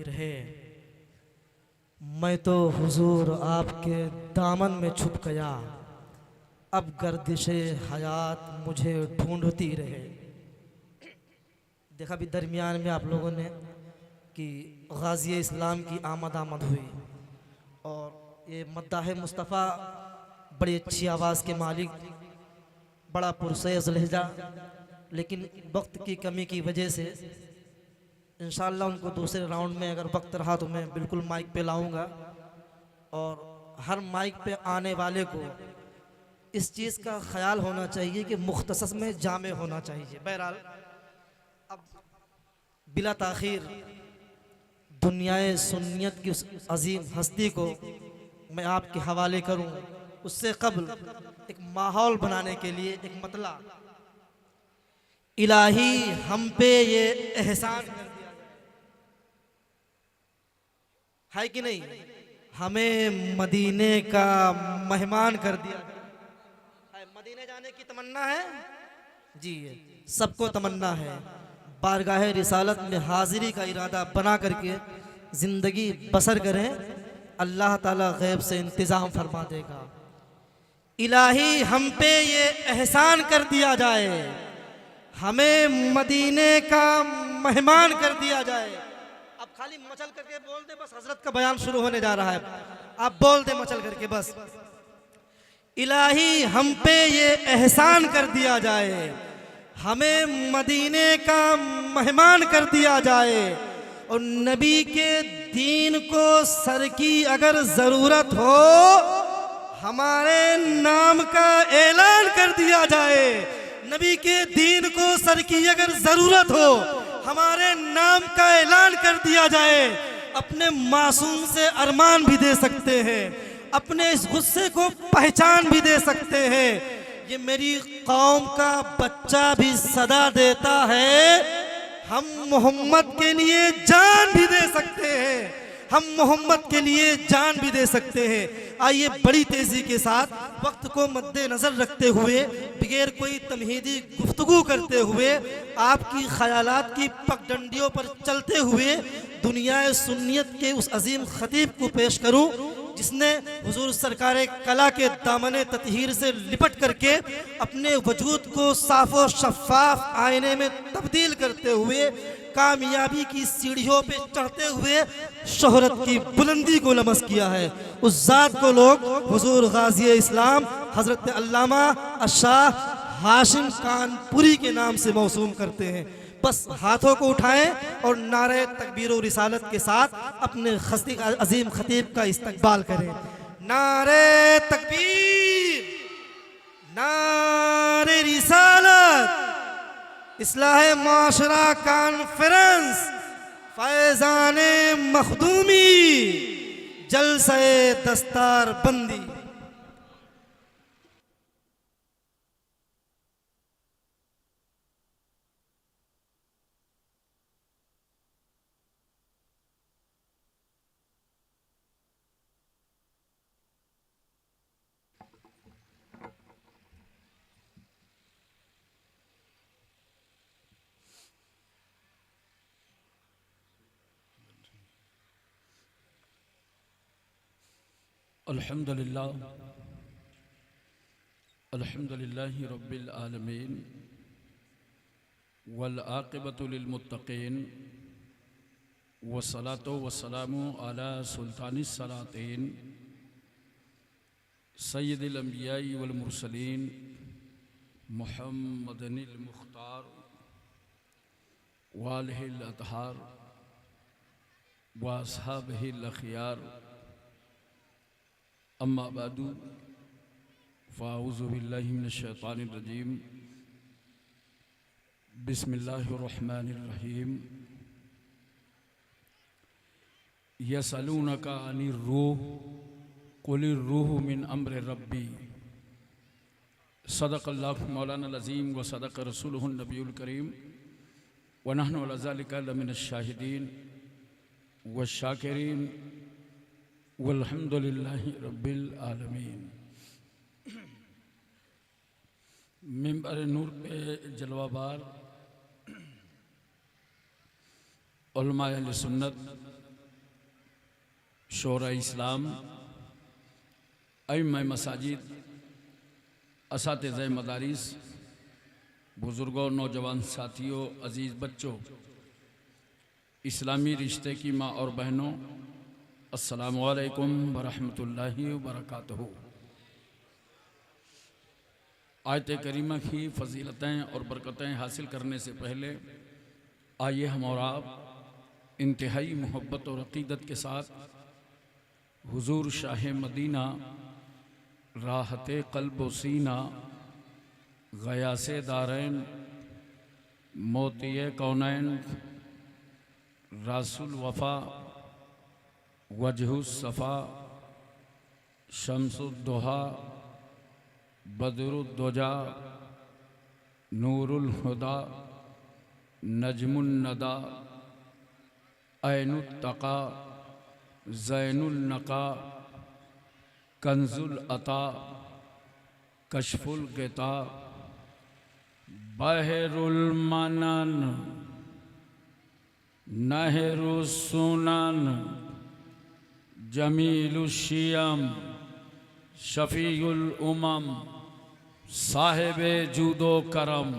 ढूंढती रहे। मैं तो हुजूर आपके दामन में छुप गया, अब गर्दिशे हयात मुझे ढूंढती रहे। देखा भी दरमियान में आप लोगों ने कि गाज़ी इस्लाम की आमद हुई और ये मद्दाह मुस्तफ़ा बड़ी अच्छी आवाज़ के मालिक, बड़ा पुरसैज़ लहजा, लेकिन वक्त की कमी की वजह से इंशाअल्लाह उनको दूसरे राउंड में अगर वक्त रहा तो मैं बिल्कुल माइक पे लाऊंगा और हर माइक पे आने वाले को इस चीज़ का ख्याल होना चाहिए कि मुख्तसस में जामे होना चाहिए। बहरहाल अब बिला ताख़ीर दुनियाए सुन्नियत की उस अजीम हस्ती को मैं आपके हवाले करूं, उससे कबल एक माहौल बनाने के लिए एक मतला, इलाही हम पे ये एहसान कर दिया है कि नहीं, हमें मदीने का मेहमान कर दिया है। मदीने जाने की तमन्ना है जी, सबको तमन्ना है। बारगाह रिसालत में हाजिरी का इरादा बना करके ज़िंदगी बसर करें, अल्लाह ताला गैब से इंतज़ाम फरमा देगा। इलाही हम पे ये एहसान कर दिया जाए, हमें मदीने का मेहमान कर दिया जाए। अब खाली मचल करके बोल दे बस, हजरत का बयान शुरू होने जा रहा है, आप बोल दे मचल करके बस, इलाही हम पे ये एहसान कर दिया जाए, हमें मदीने का मेहमान कर दिया जाए और नबी के दीन को सर की अगर ज़रूरत हो हमारे नाम का ऐलान कर दिया जाए। नबी के दीन को सर की अगर ज़रूरत हो हमारे नाम का ऐलान कर दिया जाए। अपने मासूम से अरमान भी दे सकते हैं, अपने इस गुस्से को पहचान भी दे सकते हैं। ये मेरी कौम का बच्चा भी सदा देता है, हम मोहम्मद के लिए जान भी दे सकते हैं, हम मोहम्मद के लिए जान भी दे सकते हैं। आइए बड़ी तेज़ी के साथ वक्त को मद्देनज़र रखते हुए, बगैर कोई तमहीदी गुफ्तगू करते हुए, आपकी ख़यालात की पगडंडियों पर चलते हुए दुनिया सुन्नियत के उस अजीम ख़तीब को पेश करूं जिसने हुजूर सरकार कला के दामने ततहीर से लिपट करके अपने वजूद को साफ़ और शफ़ाफ आईने में तब्दील करते हुए कामयाबी की सीढ़ियों पे चढ़ते हुए शोहरत की बुलंदी को लमस किया है। उस ज़ात को लोग हुजूर गाज़ी इस्लाम हज़रत अल्लामा अशाह हाशिम कानपुरी के नाम से मौसूम करते हैं। बस हाथों को उठाएं और नारे तकबीर और रिसालत के साथ अपने अजीम खतीब का इस्तकबाल करें। नारे तकबीर, नारे रिसालत, इस्लाह माशरा कॉन्फ्रेंस, फैज़ाने मखदूमी, जलसे दस्तार बंदी। अल्हम्दुलिल्लाह अल्हम्दुलिल्लाहि रब्बिल आलमीन वल आक़िबतु लिल मुत्तक़ीन वस्सलातु वस्सलामु अला सुल्तानिस सलातीन सय्यिदिल अंबिया'i वल मुरसलीन मुहम्मदिनिल मुख्तार वालिहिल अतहार व अस्हाबिहिल अखियार। अम्मा बादु फ़ाऊज़ु बिल्लाहि मिनश शैतानिर रजीम। बिस्मिल्लाहिर रहमानिर रहीम। यसअलूनका अनिर रूह कुलिर रूह मिन अम्रि रब्बी। सदक़ल्लाहु मौलाना अज़ीम व सदक़ रसूलुहुन नबियुल करीम व नहनु अला ज़ालिका लमिनश शाहिदीन व शाकिरीन वल्हम्दुलिल्लाहि रब्बिल आलमीन। मिंबर नूर पे जलवाबार उलमाए अहले सुन्नत शोरा इस्लाम, अइम्मा मसाजिद, असातिज़ा मदारिस, बुज़ुर्गों, नौजवान साथियों, अज़ीज़ बच्चों, इस्लामी रिश्ते की माँ और बहनों, अस्सलामु अलैकुम वरहमतुल्लाहि वबरकातुहू। आयत करीमा की फ़जीलतें और बरकतें हासिल करने से पहले आइए हम और आप इंतहाई मोहब्बत और अक़ीदत के साथ हुज़ूर शाह मदीना, राहत क़ल्ब व सीना, ग़यासे दारैन, मोतिए कौनैन, रासुल वफ़ा, वजहुस सफ़ा, शम्सुद्दुहा, बदरुद्दुजा, नूरुल हुदा, नजमुन नदा, ऐनुत्तक़ा, ज़ैनुल नक़ा, कंजुल अता, कशफुल ग़िता, बहरुल मनन, नहरुस सुनन, जमीलुश शियम, शफ़ीउल उमम, साहिबे जूदो करम,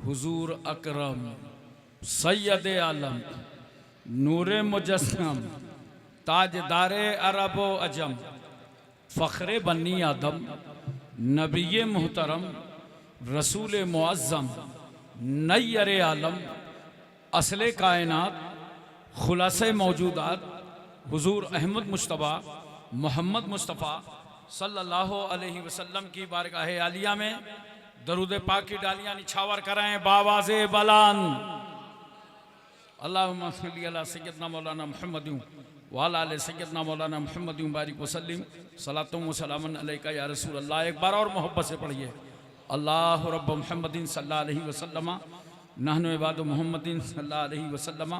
हुजूर अकरम, सैयद आलम, नूरे मुजस्सम, ताजदारे अरब व अजम, फ़ख्रे बनी आदम, नबी मुहतरम, रसूल मुअज़्ज़म, नय्यर आलम, असले कायनात, खुलासे मौजूदात, हुजूर अहमद मुश्तबा मोहम्मद मुस्तफ़ा सल्लल्लाहु अलैहि वसल्लम की बारगाह आलिया में दरूद पाक की डालियाँ निछावर कराएं बावाज़े बलान। अल्लाहुम्मा सल्ली अला सय्यदना मौलाना मुहम्मद व अला आले सय्यदना मौलाना मुहम्मद बारिक वसल्लिम सलातुम व सलामुन अलैका या रसूल अल्लाह। एक बार और मोहब्बत से पढ़िए, अल्लाहु रब्ब मुहम्मदिन सल्लल्लाहु अलैहि वसल्लम, नहनु इबादु मुहम्मदिन सल्लल्लाहु अलैहि वसल्लम,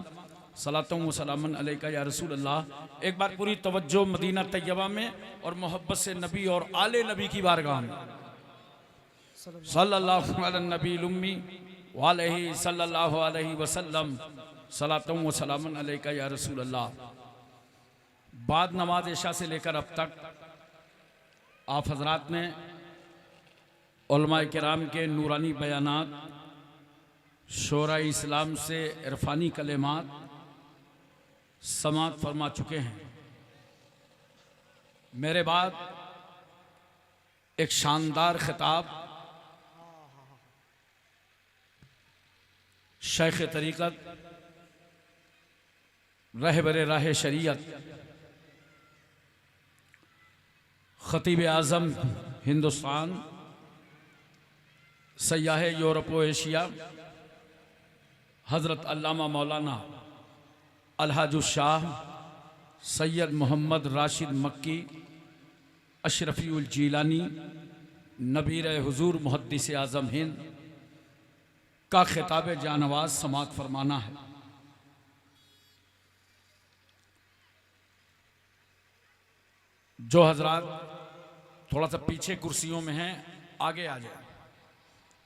सलातुम व सलामुन अलैका या रसूल अल्लाह। एक बार पूरी तवज्जो मदीना तैयबा में और मोहब्बत से नबी और आले नबी की बारगाह में, सल्लल्लाहु अला नबी उम्मी व अलैहि सल्लल्लाहु अलैहि वसल्लम, सलातुम व सलामुन अलैका या रसूल अल्लाह। बाद नमाज इशा से लेकर अब तक आप हजरात ने उलमाए किराम के नूरानी बयानात, शोरा इस्लाम से इरफानी कलेमात समात फरमा चुके हैं। मेरे बाद एक शानदार खिताब शेख तरीक़त, रहबर राह शरीयत, ख़तीब आज़म हिंदुस्तान, सयाह यूरोप व एशिया, हज़रत अल्लामा मौलाना अलहाजुश शाह सैयद मोहम्मद राशिद मक्की अशरफीउल जीलानी, नबीर हुजूर मुहद्दिस आज़म हिंद का खिताब जानवाज समात फरमाना है। जो हजरात थोड़ा सा पीछे कुर्सियों में हैं आगे आ जाए,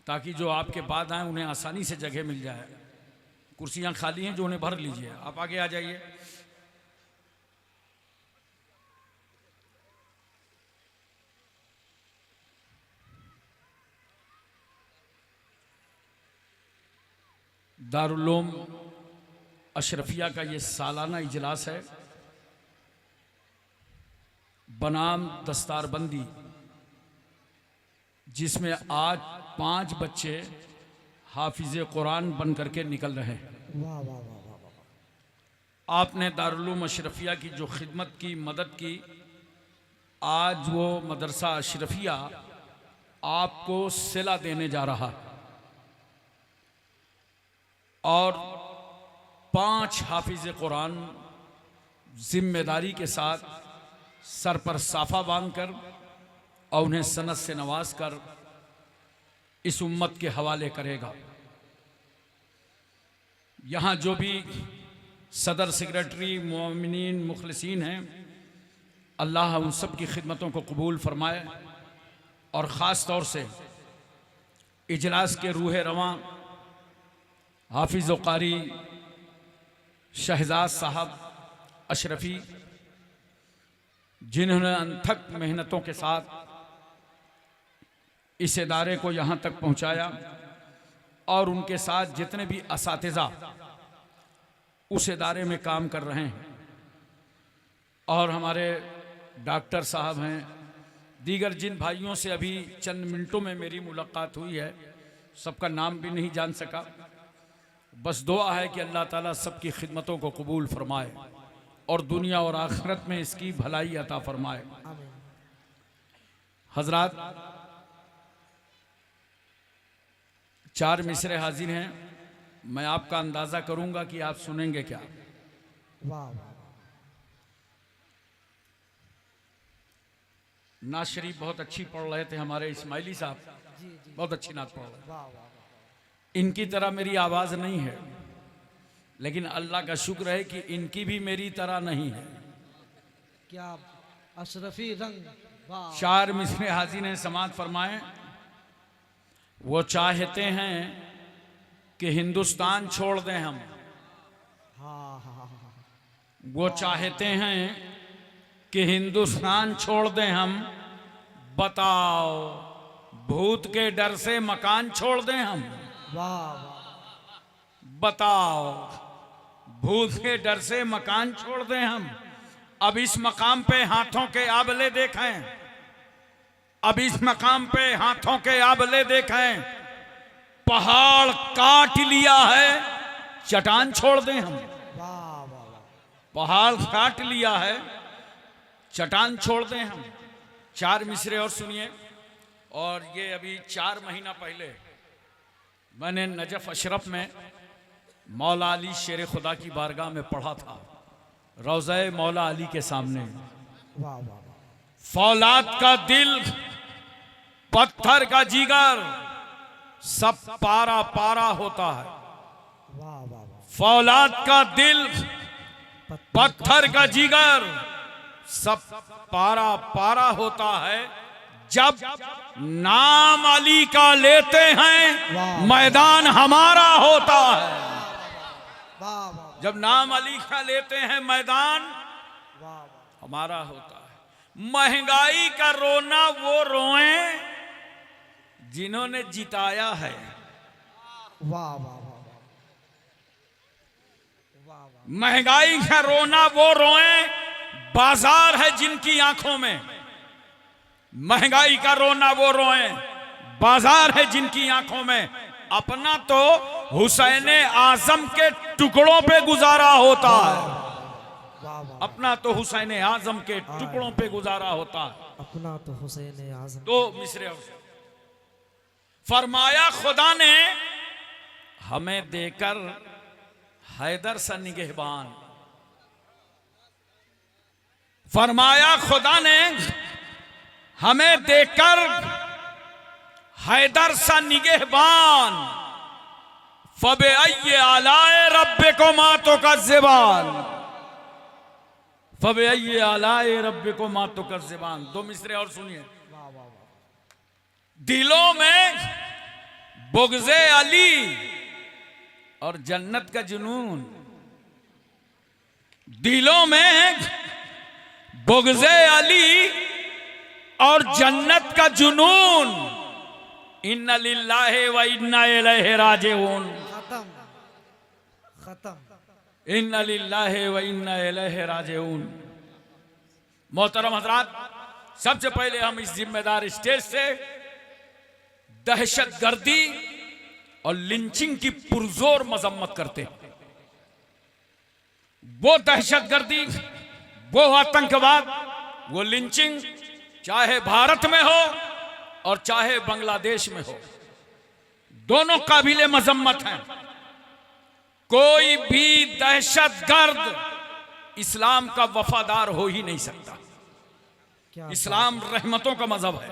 ताकि जो आपके बाद आए उन्हें आसानी से जगह मिल जाए। कुर्सियां खाली हैं, जो उन्हें भर लीजिए। आप आगे आ जाइए। दारुल उलूम अशरफिया का ये सालाना इजलास है बनाम दस्तारबंदी, जिसमें आज 5 बच्चे हाफिज़ कुरान बन करके निकल रहे हैं। आपने दारुल उलूम अशरफिया की जो खिदमत की, मदद की, आज वो मदरसा अशरफिया आपको सिला देने जा रहा है और 5 हाफिज़ कुरान जिम्मेदारी के साथ सर पर साफा बांधकर और उन्हें सनद से नवाज कर इस उम्मत के हवाले करेगा। यहाँ जो भी सदर, सेक्रेटरी, मोमिनीन, मुखलिसीन हैं, अल्लाह उन सब की खिदमतों को कबूल फरमाए और ख़ास तौर से इजलास के रूह रवां हाफिज़ व कारी शहजाद साहब अशरफी जिन्होंने अनथक मेहनतों के साथ इस इदारे को यहाँ तक पहुँचाया, और उनके साथ जितने भी असातिज़ा उस इदारे में काम कर रहे हैं, और हमारे डॉक्टर साहब हैं, दीगर जिन भाइयों से अभी चंद मिनटों में मेरी मुलाकात हुई है, सबका नाम भी नहीं जान सका। बस दुआ है कि अल्लाह ताला सबकी खिदमतों को कबूल फरमाए और दुनिया और आखिरत में इसकी भलाई अता फरमाए। हजरात, 4 मिसरे हाजिर हैं। मैं आपका अंदाज़ा करूंगा कि आप सुनेंगे क्या। वाह नात शरीफ बहुत अच्छी पढ़ रहे थे हमारे इस्माइली साहब, बहुत अच्छी नात पढ़ रहे। इनकी तरह मेरी आवाज़ नहीं है, लेकिन अल्लाह का शुक्र है कि इनकी भी मेरी तरह नहीं है। क्या अशरफी रंग। 4 मिसरे हाजिर हैं, समात फरमाएं। वो चाहते हैं कि हिंदुस्तान छोड़ दें हम। वो चाहते हैं कि हिंदुस्तान छोड़ दें हम। बताओ, भूत के डर से मकान छोड़ दें हम। बताओ, भूत के डर से मकान छोड़ दें हम। अब इस मकाम पे हाथों के आबले देखें, अब इस मकाम पे हाथों के आबले देखें। पहाड़ काट लिया है, चट्टान छोड़ दें हम। पहाड़ काट लिया है, चट्टान छोड़ दें हम। 4 मिसरे और सुनिए। और ये अभी 4 महीना पहले मैंने नजफ अशरफ में मौला अली शेर खुदा की बारगाह में पढ़ा था, रोज़े मौला अली के सामने। फौलाद का दिल, पत्थर का जिगर, सब पारा पारा होता है। फौलाद का दिल, पत्थर का जिगर, सब पारा पारा होता है। जब नाम अली का लेते हैं, मैदान हमारा होता है। जब नाम अली का लेते हैं, मैदान हमारा होता है। महंगाई का रोना वो रोएं जिन्होंने जिताया है। महंगाई का रोना वो रोएं, बाजार है जिनकी आंखों में। महंगाई का रोना वो रोएं, बाजार है जिनकी आंखों में। अपना तो हुसैन आजम के टुकड़ों पे गुजारा होता है। अपना तो हुसैन आजम के टुकड़ों पे गुजारा होता है। अपना तो हुसैन आजम। 2 मिसरे फरमाया, खुदा ने हमें देकर हैदर सा निगहबान। फरमाया, खुदा ने हमें देकर हैदर सा निगहबान। फबे अय्ये आलाए रब्बे को मातो का ज़बान। फबे अय्ये आलाए रब्बे को मातो का ज़बान। 2 मिसरे और सुनिए। दिलों में बुग़्ज़े अली और जन्नत का जुनून। दिलों में बुग़्ज़े अली और जन्नत का जुनून। इन्ना लिल्लाहि व इन्ना इलैहि राजिऊन। खत्म। इन्ना लिल्लाहि व इन्ना इलैहि राजिऊन। मोहतरम हज़रात, सबसे पहले हम इस जिम्मेदार स्टेज से दहशतगर्दी और लिंचिंग की पुरजोर मजम्मत करते हैं। वो दहशतगर्दी, वो आतंकवाद, वो लिंचिंग, चाहे भारत में हो और चाहे बांग्लादेश में हो, दोनों काबिले मजम्मत हैं। कोई भी दहशतगर्द इस्लाम का वफादार हो ही नहीं सकता। इस्लाम रहमतों का मजहब है,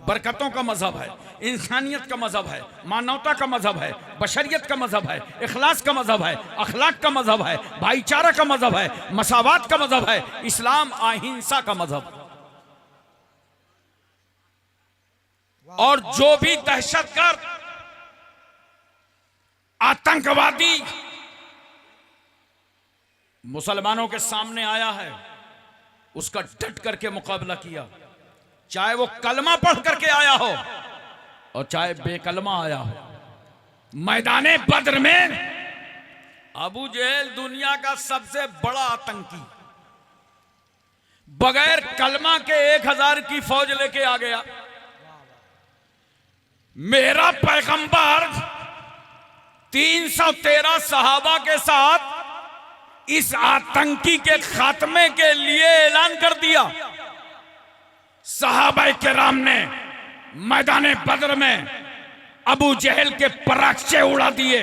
बरकतों का मजहब है, इंसानियत का मजहब है, मानवता का मजहब है, बशरियत का मजहब है, इखलास का मजहब है, अखलाक का मजहब है, भाईचारा का मजहब है, मसावात का मजहब है। इस्लाम अहिंसा का मजहब है। और जो भी दहशतगर्द, आतंकवादी मुसलमानों के सामने आया है, उसका डट करके मुकाबला किया, चाहे वो कलमा पढ़ करके आया हो और चाहे बेकलमा आया हो। मैदाने बद्र में अबू जहल दुनिया का सबसे बड़ा आतंकी, बगैर कलमा के 1000 की फौज लेके आ गया। मेरा पैगंबर 313 सहाबा के साथ इस आतंकी के खात्मे के लिए ऐलान कर दिया। सहाबा किराम ने मैदान बद्र में अबू जहल के पराक्षे उड़ा दिए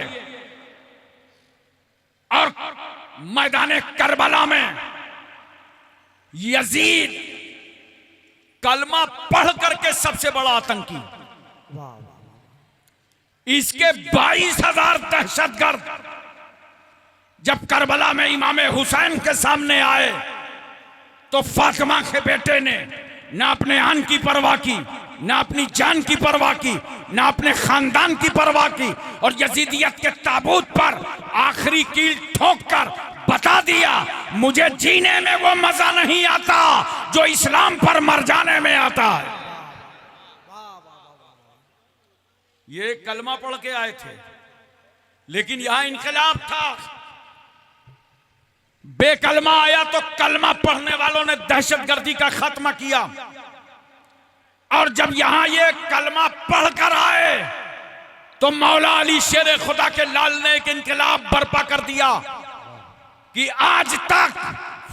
और मैदान करबला में यजीद कलमा पढ़ करके सबसे बड़ा आतंकी, इसके 22,000 दहशतगर्द जब करबला में इमाम हुसैन के सामने आए तो फातिमा के बेटे ने ना अपने आन की परवाह की, ना अपनी जान की परवाह की, ना अपने खानदान की परवाह की और यजीदियत के ताबूत पर आखिरी कील ठोक कर बता दिया, मुझे जीने में वो मजा नहीं आता जो इस्लाम पर मर जाने में आता है। ये कलमा पढ़ के आए थे, लेकिन यहां इनकलाब था। बेकलमा आया तो कलमा पढ़ने वालों ने दहशतगर्दी का खात्मा किया, और जब यहां ये कलमा पढ़कर आए तो मौला अली शेर खुदा के लाल ने एक इनकलाब बर्पा कर दिया कि आज तक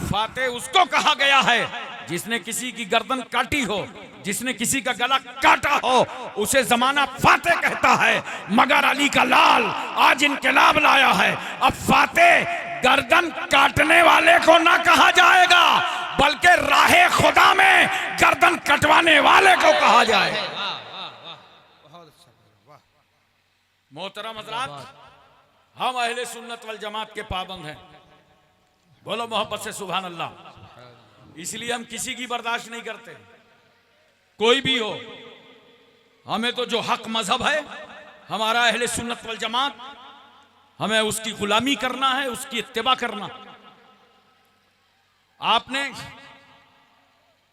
फातेह उसको कहा गया है जिसने किसी की गर्दन काटी हो, जिसने किसी का गला काटा हो, उसे जमाना फातेह कहता है। मगर अली का लाल आज इनकलाब लाया है। अब फातेह गर्दन काटने वाले को ना कहा जाएगा, बल्कि राहे खुदा में गर्दन कटवाने वाले को कहा जाए। मोहतरम हज़रात, हम अहले सुन्नत वल जमात के पाबंद हैं। बोलो मोहब्बत से सुभान अल्लाह। इसलिए हम किसी की बर्दाश्त नहीं करते, कोई भी हो। हमें तो जो हक मजहब है हमारा अहले सुन्नत वल जमात, हमें उसकी गुलामी करना है, उसकी इत्तिबा करना। आपने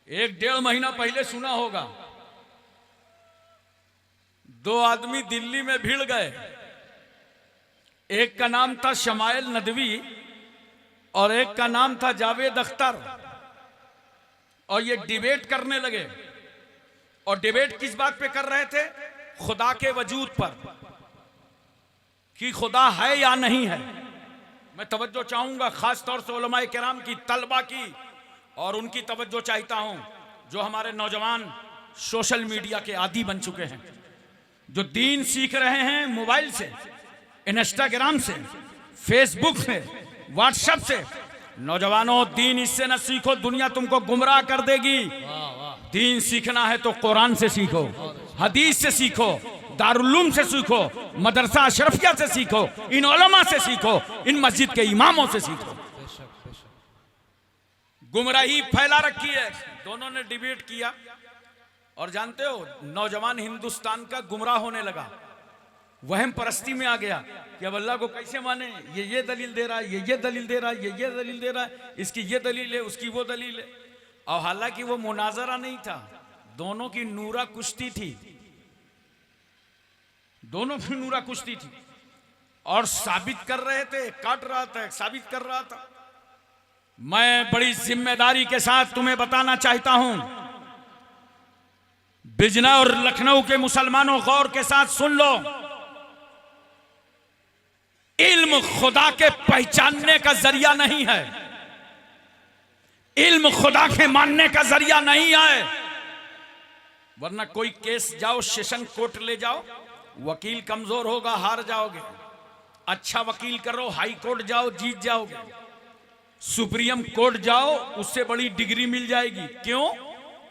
1-1.5 महीना पहले सुना होगा, 2 आदमी दिल्ली में भिड़ गए। एक का नाम था शमाइल नदवी और एक का नाम था जावेद अख्तर, और ये डिबेट करने लगे। और डिबेट किस बात पे कर रहे थे? खुदा के वजूद पर, कि खुदा है या नहीं है। मैं तवज्जो चाहूंगा खास तौर से उलमाए किराम की, तलबा की, और उनकी तवज्जो चाहता हूं जो हमारे नौजवान सोशल मीडिया के आदी बन चुके हैं, जो दीन सीख रहे हैं मोबाइल से, इंस्टाग्राम से, फेसबुक से, व्हाट्सएप से। नौजवानों, दीन इससे न सीखो, दुनिया तुमको गुमराह कर देगी। दीन सीखना है तो कुरान से सीखो, हदीस से सीखो, दारुल्लूम से सीखो, मदरसा अशरफिया से सीखो, इन उलमा से सीखो, इन मस्जिद के इमामों से सीखो। गुमराही फैला रखी है। दोनों ने डिबेट किया और जानते हो, नौजवान हिंदुस्तान का गुमराह होने लगा, वहम परस्ती में आ गया कि अब अल्लाह को कैसे माने, ये दलील दे रहा है, ये दलील दे रहा है, ये दलील दे रहा है, इसकी ये दलील है, उसकी वो दलील है। और हालांकि वो मुनाजरा नहीं था, दोनों की नूरा कुश्ती थी, दोनों की नूरा कुश्ती थी, और साबित कर रहे थे, काट रहा था, साबित कर रहा था। मैं बड़ी जिम्मेदारी के साथ तुम्हें बताना चाहता हूं, बिजना और लखनऊ के मुसलमानों, गौर के साथ सुन लो। इल्म खुदा के पहचानने का जरिया नहीं है, इल्म खुदा के मानने का जरिया नहीं है। वरना कोई केस जाओ, सेशन कोर्ट ले जाओ, वकील कमजोर होगा, हार जाओगे। अच्छा वकील करो, हाई कोर्ट जाओ, जीत जाओगे। सुप्रीम कोर्ट जाओ, उससे बड़ी डिग्री मिल जाएगी। क्यों?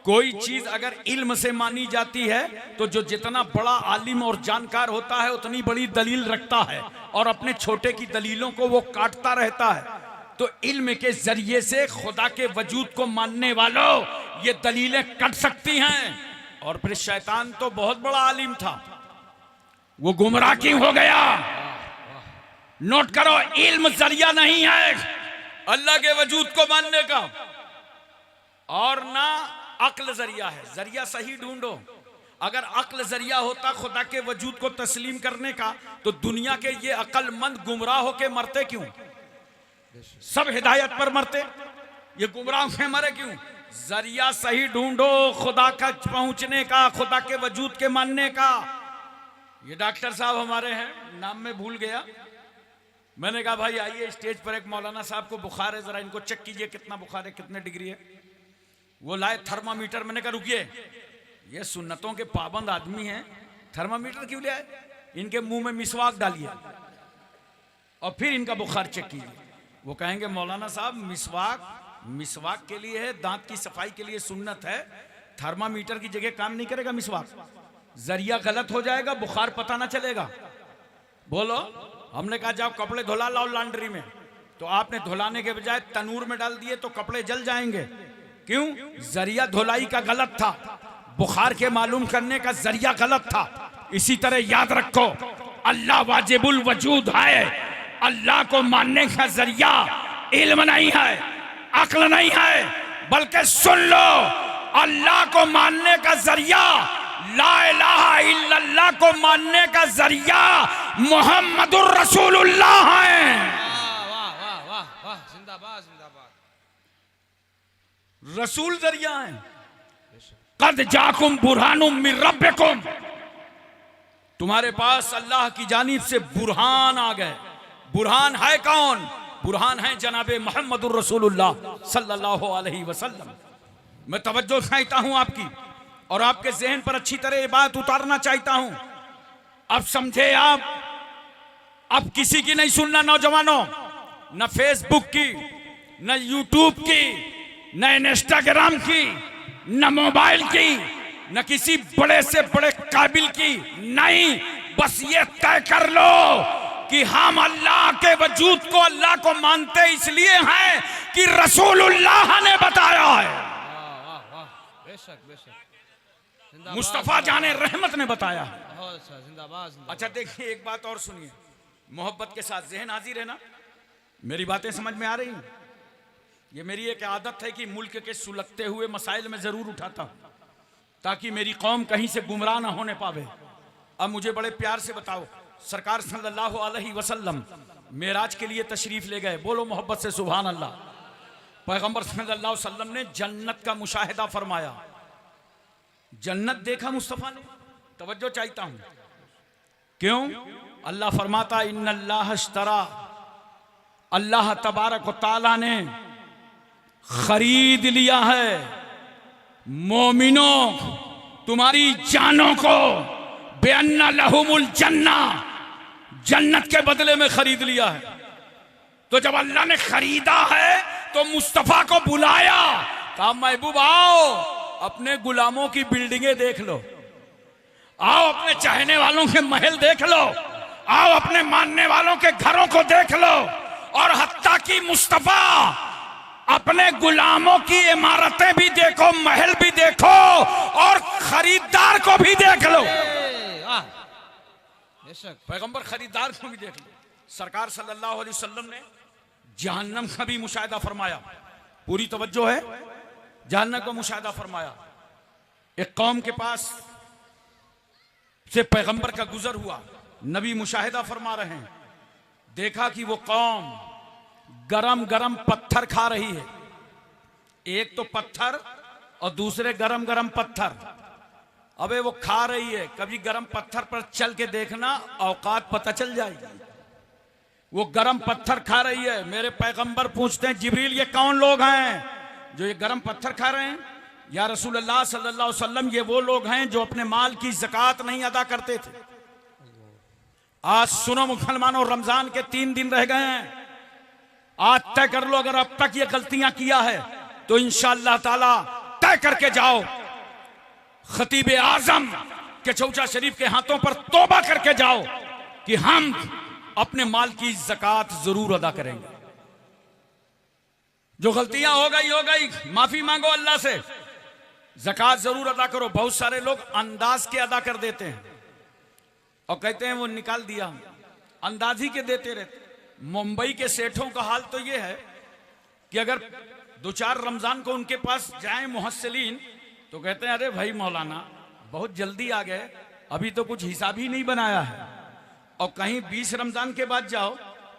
कोई चीज अगर इल्म से मानी जाती है तो जो जितना बड़ा आलिम और जानकार होता है उतनी बड़ी दलील रखता है, और अपने छोटे की दलीलों को वो काटता रहता है। तो इल्म के जरिए से खुदा के वजूद को मानने वालों, ये दलीलें कट सकती हैं। और फिर शैतान तो बहुत बड़ा आलिम था, वो गुमराह क्यों हो गया? नोट करो, इल्म जरिया नहीं है अल्लाह के वजूद को मानने का। और ना अक्ल जरिया है। जरिया सही ढूंढो। अगर अक्ल जरिया होता खुदा के वजूद को तस्लीम करने का, तो दुनिया के ये अक्लमंद गुमराह होके मरते क्यों? सब हिदायत पर मरते, ये गुमराह में मरे क्यों? जरिया सही ढूंढो खुदा का पहुंचने का, खुदा के वजूद के मानने का। ये डॉक्टर साहब हमारे हैं, नाम में भूल गया। मैंने कहा भाई आइए स्टेज पर, एक मौलाना साहब को बुखार है, जरा इनको चेक कीजिए कितना बुखार है, कितने डिग्री है। वो लाए थर्मामीटर। मैंने कहा रुकिए, ये सुन्नतों के पाबंद आदमी हैं, थर्मामीटर क्यों ले आए? इनके मुंह में मिसवाक डालिए और फिर इनका बुखार चेक कीजिए। वो कहेंगे मौलाना साहब मिसवाक के लिए है, दांत की सफाई के लिए सुन्नत है, थर्मामीटर की जगह काम नहीं करेगा मिसवाक। जरिया गलत हो जाएगा, बुखार पता ना चलेगा। बोलो। हमने कहा जाओ कपड़े धुला लाओ लॉन्ड्री में, तो आपने धुलाने के बजाय तनूर में डाल दिए तो कपड़े जल जाएंगे। क्यों? जरिया धुलाई का गलत था, बुखार के मालूम करने का जरिया गलत था। इसी तरह याद रखो, अल्लाह वाजिबुल वजूद है। अल्लाह को मानने का जरिया इल्म नहीं है, अक्ल नहीं है, बल्कि सुन लो, अल्लाह को मानने का जरिया, ला इलाहा इल्लल्लाह को मानने का जरिया मोहम्मदुर रसूलुल्लाह है। वाह वाह वाह वाह, जिंदाबाद जिंदाबाद। रसूल जरिया है। कद जाकुम बुरहानुम मिर रब्बिकुम, तुम्हारे पास अल्लाह की जानिब से बुरहान आ गए। बुरहान है कौन? बुरहान है जनाबे मोहम्मदुर रसूलुल्लाह सल्लल्लाहु अलैहि वसल्लम। मैं तवज्जो चाहता हूं आपकी, और आपके जहन पर अच्छी तरह ये बात उतारना चाहता हूं। अब समझे आप, अब किसी की नहीं सुनना नौजवानों, न फेसबुक की, न यूट्यूब की, न इंस्टाग्राम की, न मोबाइल की, न किसी बड़े से बड़े काबिल की। नहीं, बस ये तय कर लो कि हम अल्लाह के वजूद को, अल्लाह को मानते इसलिए हैं कि रसूलुल्लाह ने बताया है। वाह वाह वाह, बेशक बेशक, जिंदाबाद। मुस्तफा जाने रहमत ने बताया। बहुत अच्छा, जिंदाबाद जिंदाबाद। अच्छा देखिए, एक बात और सुनिए, मोहब्बत के साथ जहन हाजिर है ना? मेरी बातें समझ में आ रही हैं? ये मेरी एक आदत है कि मुल्क के सुलगते हुए मसाइल में जरूर उठाता हूं, ताकि मेरी कौम कहीं से गुमराह ना होने पावे। अब मुझे बड़े प्यार से बताओ, सरकार सल्लल्लाहु अलैहि वसल्लम मेराज के लिए तशरीफ ले गए। बोलो मोहब्बत से सुभान अल्लाह। पैगंबर सल्लल्लाहु अलैहि वसल्लम ने जन्नत का मुशाहिदा फरमाया। जन्नत देखा मुस्तफा ने। तवज्जो चाहता हूं, क्यों? अल्लाह फरमाता इन्नल्लाह अश्तरा, अल्लाह तबारक व तआला ने खरीद लिया है मोमिनों तुम्हारी जानों को, बेअन्ना लहुमुल जन्ना, जन्नत के बदले में खरीद लिया है। तो जब अल्लाह ने खरीदा है तो मुस्तफा को बुलाया, कहा महबूब आओ, अपने गुलामों की बिल्डिंगें देख लो, आओ अपने चाहने वालों के महल देख लो, आओ अपने मानने वालों के घरों को देख लो, और हत्ता की मुस्तफा अपने गुलामों की इमारतें भी देखो, महल भी देखो, और खरीदार को भी देख लो। बेशक, पैगंबर खरीदार को भी देख लो। सरकार सल्लल्लाहु अलैहि वसल्लम ने जहन्नम का भी मुशाहिदा फरमाया। पूरी तवज्जो है, जहन्नम का मुशाहिदा फरमाया। एक कौम के पास से पैगंबर का गुजर हुआ, नबी मुशाहिदा फरमा रहे हैं, देखा कि वो कौम गरम गरम पत्थर खा रही है। एक तो पत्थर और दूसरे गरम गरम पत्थर। अबे वो खा रही है, कभी गरम पत्थर पर चल के देखना, औकात पता चल जाएगी। वो गरम पत्थर खा रही है। मेरे पैगंबर पूछते हैं, जिब्रील ये कौन लोग हैं जो ये गरम पत्थर खा रहे हैं? या रसूलुल्लाह सल्लल्लाहु अलैहि वसल्लम, ये वो लोग हैं जो अपने माल की ज़कात नहीं अदा करते थे। आज सुनो मुसलमानों, रमजान के 3 दिन रह गए हैं। आज तय कर लो, अगर अब तक ये गलतियां किया है तो इंशाअल्लाह ताला तय करके जाओ, खतीब आजम के चौचा शरीफ के हाथों पर तौबा करके जाओ कि हम अपने माल की ज़कात जरूर अदा करेंगे। जो गलतियां हो गई, माफी मांगो अल्लाह से, ज़कात जरूर अदा करो। बहुत सारे लोग अंदाज के अदा कर देते हैं और कहते हैं वो निकाल दिया, अंदाज ही के देते रहते। मुंबई के सेठों का हाल तो ये है कि अगर 2-4 रमजान को उनके पास जाएं मुहस्सिलीन तो कहते हैं अरे भाई मौलाना बहुत जल्दी आ गए, अभी तो कुछ हिसाब ही नहीं बनाया है। और कहीं 20 रमजान के बाद जाओ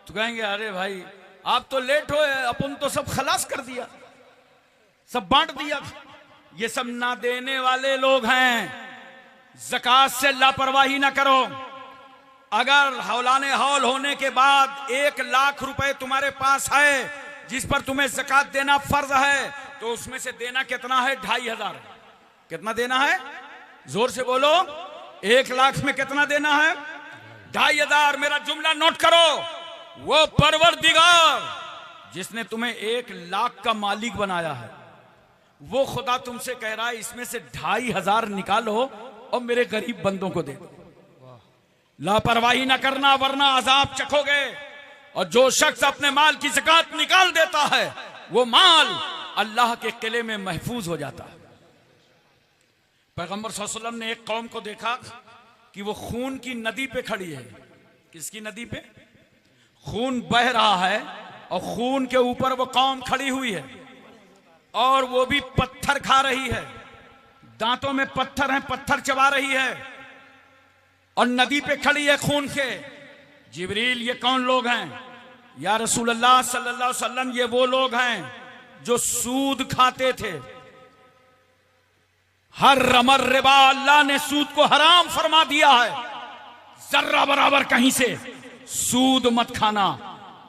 तो कहेंगे अरे भाई आप तो लेट हो, अपन तो सब खलास कर दिया, सब बांट दिया। ये सब ना देने वाले लोग हैं। ज़कात से लापरवाही ना करो। अगर हौलाने हौल होने के बाद 1 लाख रुपए तुम्हारे पास है जिस पर तुम्हें ज़कात देना फर्ज है, तो उसमें से देना कितना है? 2,500। कितना देना है? जोर से बोलो। 1 लाख में कितना देना है? 2,500। मेरा जुमला नोट करो। वो परवरदिगार जिसने तुम्हें 1 लाख का मालिक बनाया है, वो खुदा तुमसे कह रहा है इसमें से 2,500 निकालो और मेरे गरीब बंदों को दे दो। लापरवाही ना करना वरना अजाब चखोगे। और जो शख्स अपने माल की ज़कात निकाल देता है वो माल अल्लाह के किले में महफूज हो जाता है। पैगंबर सल्लल्लाहु अलैहि वसल्लम ने एक कौम को देखा कि वो खून की नदी पे खड़ी है। किसकी नदी पे? खून बह रहा है और खून के ऊपर वो कौम खड़ी हुई है और वो भी पत्थर खा रही है, दांतों में पत्थर हैं, पत्थर चबा रही है और नदी पे खड़ी है खून के। जिब्रील ये कौन लोग हैं? या रसूल अल्लाह सल्लल्लाहु अलैहि वसल्लम ये वो लोग हैं जो सूद खाते थे। हर रमर रिबा, अल्लाह ने सूद को हराम फरमा दिया है। जर्रा बराबर कहीं से सूद मत खाना।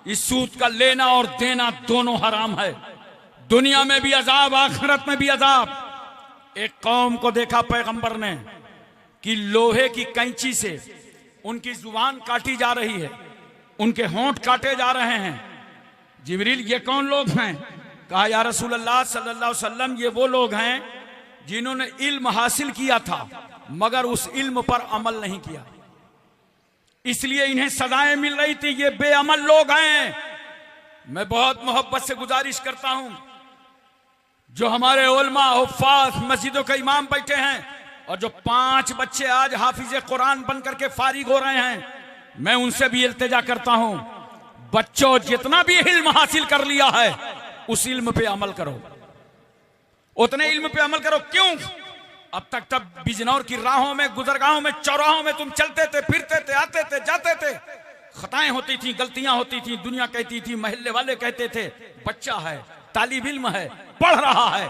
इस सूद का लेना और देना दोनों हराम है। दुनिया में भी अजाब, आखिरत में भी अजाब। एक कौम को देखा पैगंबर ने कि लोहे की कैंची से उनकी जुबान काटी जा रही है, उनके होंठ काटे जा रहे हैं। जिब्रील ये कौन लोग हैं? कहा या रसूल अल्लाह सल्लल्लाहु अलैहि वसल्लम ये वो लोग हैं जिन्होंने इल्म हासिल किया था मगर उस इल्म पर अमल नहीं किया, इसलिए इन्हें सजाएं मिल रही थी। ये बेअमल लोग हैं। मैं बहुत मोहब्बत से गुजारिश करता हूं, जो हमारे उलमा हुफ्फाज मस्जिदों के इमाम बैठे हैं और जो 5 बच्चे आज हाफिज कुरान बन करके फारिग हो रहे हैं, मैं उनसे भी इल्तिजा करता हूं, बच्चों जितना भी इल्म हासिल कर लिया है उस इल्म पे अमल करो, उतने इल्म पे अमल करो। क्यों? अब तक तब बिजनौर की राहों में, गुजरगाहों में, चौराहों में तुम चलते थे, फिरते थे, आते थे, जाते थे, खताएं होती थी, गलतियां होती थी, दुनिया कहती थी, महल्ले वाले कहते थे बच्चा है, तालिब इल्म है, पढ़ रहा है।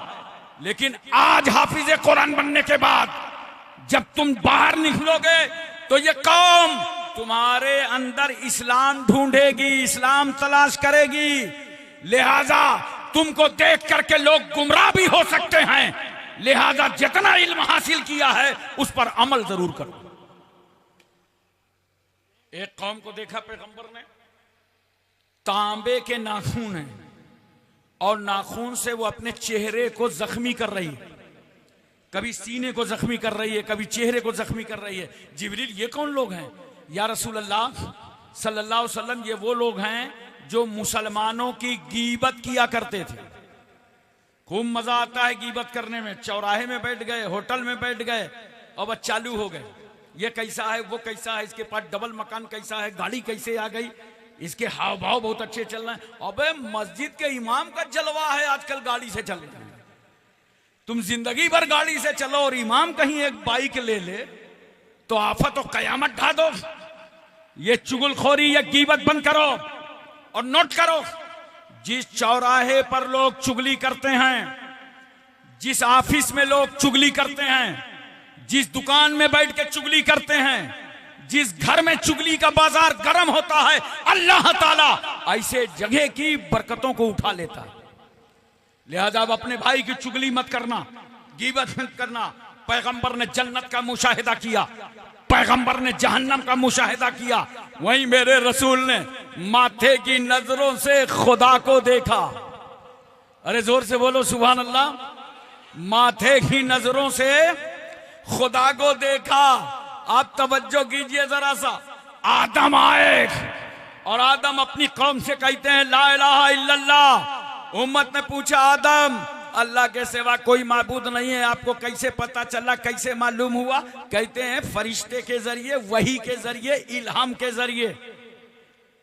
लेकिन आज हाफिज कुरान बनने के बाद जब तुम बाहर निकलोगे तो ये कौम तुम्हारे अंदर इस्लाम ढूंढेगी, इस्लाम तलाश करेगी। लिहाजा तुमको देख करके लोग गुमराह भी हो सकते हैं। लिहाजा जितना इल्म हासिल किया है उस पर अमल जरूर करो। एक कौम को देखा पैगंबर ने, तांबे के नाखून हैं और नाखून से वो अपने चेहरे को जख्मी कर रही है, कभी सीने को जख्मी कर रही है, कभी चेहरे को जख्मी कर रही है। जिब्रील ये कौन लोग हैं? या रसूल अल्लाह सल्लल्लाहु अलैहि वसल्लम ये वो लोग हैं जो मुसलमानों की गीबत किया करते थे। खूब मजा आता है गीबत करने में। चौराहे में बैठ गए, होटल में बैठ गए और बस चालू हो गए, ये कैसा है, वो कैसा है, इसके पास डबल मकान कैसा है, गाड़ी कैसे आ गई, इसके हाव भाव बहुत अच्छे चल रहे हैं। अबे मस्जिद के इमाम का जलवा है आजकल गाड़ी से चल रहे हैं। तुम जिंदगी भर गाड़ी से चलो और इमाम कहीं एक बाइक ले ले तो आफत और कयामत ढा दो। ये चुगलखोरी, ये गीबत बंद करो और नोट करो, जिस चौराहे पर लोग चुगली करते हैं, जिस ऑफिस में लोग चुगली करते हैं, जिस दुकान में बैठ के चुगली करते हैं, जिस घर में चुगली का बाजार गर्म होता है, अल्लाह ताला ऐसे जगह की बरकतों को उठा लेता है। लिहाजा अब अपने भाई की चुगली मत करना, गीबत मत करना। पैगंबर ने जन्नत का मुशाहिदा किया, पैगंबर ने जहन्नम का मुशाहिदा किया, वहीं मेरे रसूल ने माथे की नजरों से खुदा को देखा। अरे जोर से बोलो सुभान अल्लाह। माथे की नजरों से खुदा को देखा। आप तवज्जो कीजिए जरा सा। आदम आए और आदम अपनी कौम से कहते हैं ला इलाहा इल्लल्लाह। उम्मत ने पूछा आदम अल्लाह के सिवा कोई माबूद नहीं है, आपको कैसे पता चला, कैसे मालूम हुआ? कहते हैं फरिश्ते के जरिए, वही के जरिए, इल्हाम के जरिए।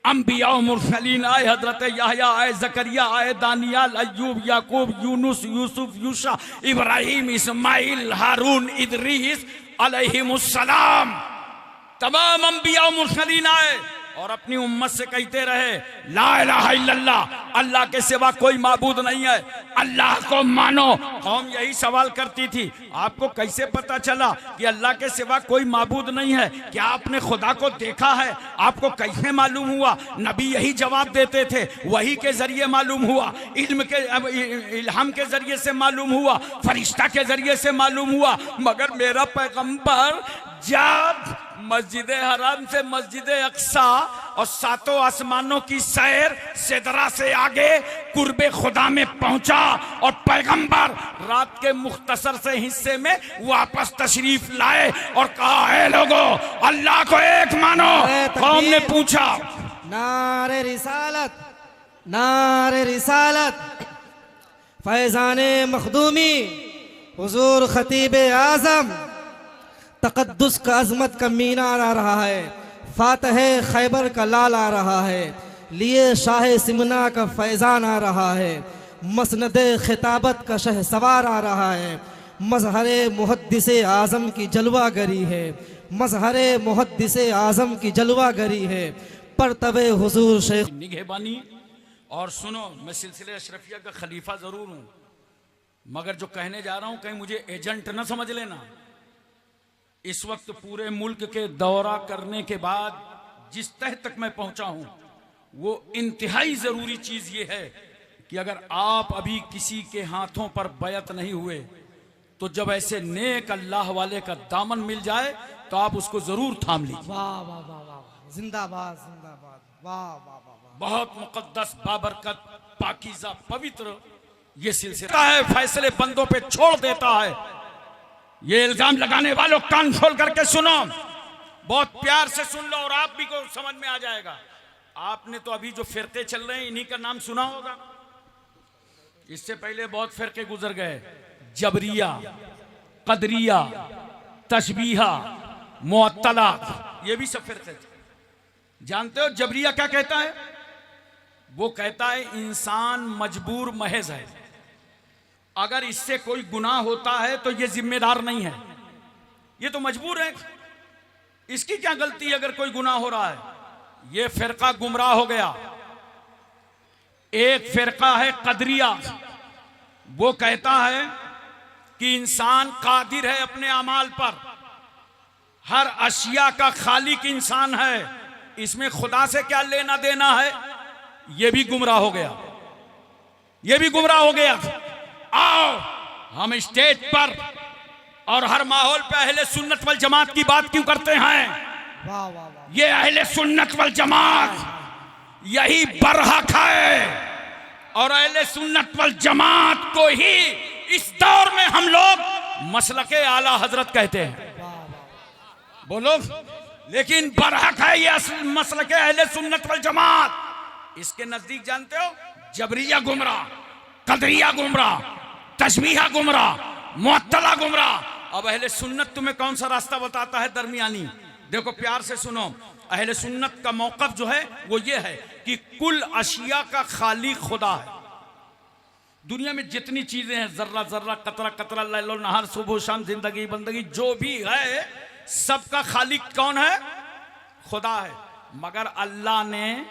अंबिया और मुरसलीन आए, हजरत याहया आए, जकरिया आए, दानियाल, अय्यूब, याकूब, यूनुस, यूसुफ, यूशा, इब्राहिम, इस्माइल, हारून, इदरीस अलैहिमुस्सलाम। तमाम अंबिया और मुरसलीन आए और अपनी उम्मत से कहते रहे ला इलाहा इल्लल्लाह, अल्लाह के सिवा कोई माबूद नहीं है, अल्लाह को मानो। कौम यही सवाल करती थी, आपको कैसे पता चला कि अल्लाह के सिवा कोई माबूद नहीं है? क्या आपने खुदा को देखा है? आपको कैसे मालूम हुआ? नबी यही जवाब देते थे, वही के जरिए मालूम हुआ, इल्म के इल्हाम के जरिए से मालूम हुआ, फरिश्ता के जरिए से मालूम हुआ। मगर मेरा पैगंबर जब मस्जिद हराम से मस्जिद अक्सा और सातों आसमानों की सैर सिदरा से आगे कुर्बे खुदा में पहुंचा और पैगंबर रात के मुख्तसर से हिस्से में वापस तशरीफ लाए और कहा है लोगों, अल्लाह को एक मानो। कौम ने पूछा नारे रिसालत, नारे रिसालत, फैजाने मखदूमी, हुजूर खतीब आजम, तकद्दुस का अजमत का मीनार आ रहा है, फातह खैबर का लाल आ रहा है, लिए शाह सिमना का फैज़ान आ रहा है, मसनद खिताबत का शहसवार आ रहा है, मजहर मुहद्दिस आज़म की जलवागरी है, मजहर मुहद्दिस आज़म की जलवागरी है, परतबे हुजूर शेख निगहबानी। और सुनो, मैं सिलसिले अशरफिया का खलीफा ज़रूर हूँ, मगर जो कहने जा रहा हूँ कहीं मुझे एजेंट न समझ लेना। इस वक्त पूरे मुल्क के दौरा करने के बाद जिस तह तक मैं पहुंचा हूं, वो इंतहाई ज़रूरी चीज़ ये है कि अगर आप अभी किसी के हाथों पर बैत नहीं हुए तो जब ऐसे नेक अल्लाह वाले का दामन मिल जाए तो आप उसको ज़रूर थाम लीजिए। वाह वाह वाह वाह, जिंदाबाद जिंदाबाद, वाह वाह वाह। बहुत मुकद्दस, बाबरकत, पाकीज़ा, पवित्र ये सिलसिला है, फैसले बंदों पे छोड़ देता है। ये इल्जाम लगाने वालों कान खोल करके सुनो, बहुत प्यार से सुन लो और आप भी को समझ में आ जाएगा। आपने तो अभी जो फिरके चल रहे हैं इन्हीं का नाम सुना होगा, इससे पहले बहुत फिरके गुजर गए, जबरिया, कदरिया, तशबीहा, मुअत्तला, ये भी सब फिरके थे। जानते हो जबरिया क्या कहता है? वो कहता है इंसान मजबूर महज है, अगर इससे कोई गुनाह होता है तो ये जिम्मेदार नहीं है, ये तो मजबूर है, इसकी क्या गलती है अगर कोई गुनाह हो रहा है? ये फिरका गुमराह हो गया। एक फिरका है कदरिया, वो कहता है कि इंसान कादिर है अपने अमाल पर, हर अशिया का खालिक इंसान है, इसमें खुदा से क्या लेना देना है? ये भी गुमराह हो गया, ये भी गुमराह हो गया। आओ हम स्टेज पर और हर माहौल पे अहले सुन्नत वल जमात की बात क्यों करते हैं? वाह वाह वाह। ये अहले सुन्नत वल जमात यही बरहक है और अहले सुन्नत वल जमात को ही इस दौर में हम लोग मसलके आला हजरत कहते हैं। बोलो, लेकिन बरहक है ये असल मसलके अहले सुन्नत वल जमात। इसके नजदीक जानते हो जबरिया गुमराह, कदरिया गुमराह, तशबीहा गुमराह, मुअत्तला गुमराह। अब अहले सुन्नत तुम्हें कौन सा रास्ता बताता है? दरमियानी। देखो प्यार से सुनो, अहले सुन्नत का मौक़िफ़ जो है वो ये है कि कुल अशिया का खालिक खुदा है। दुनिया में जितनी चीजें हैं, जर्रा जर्रा, कतरा कतरा, लैलो नहार, सुबह शाम, जिंदगी बंदगी, जो भी है सबका खालिक कौन है? खुदा है। मगर अल्लाह ने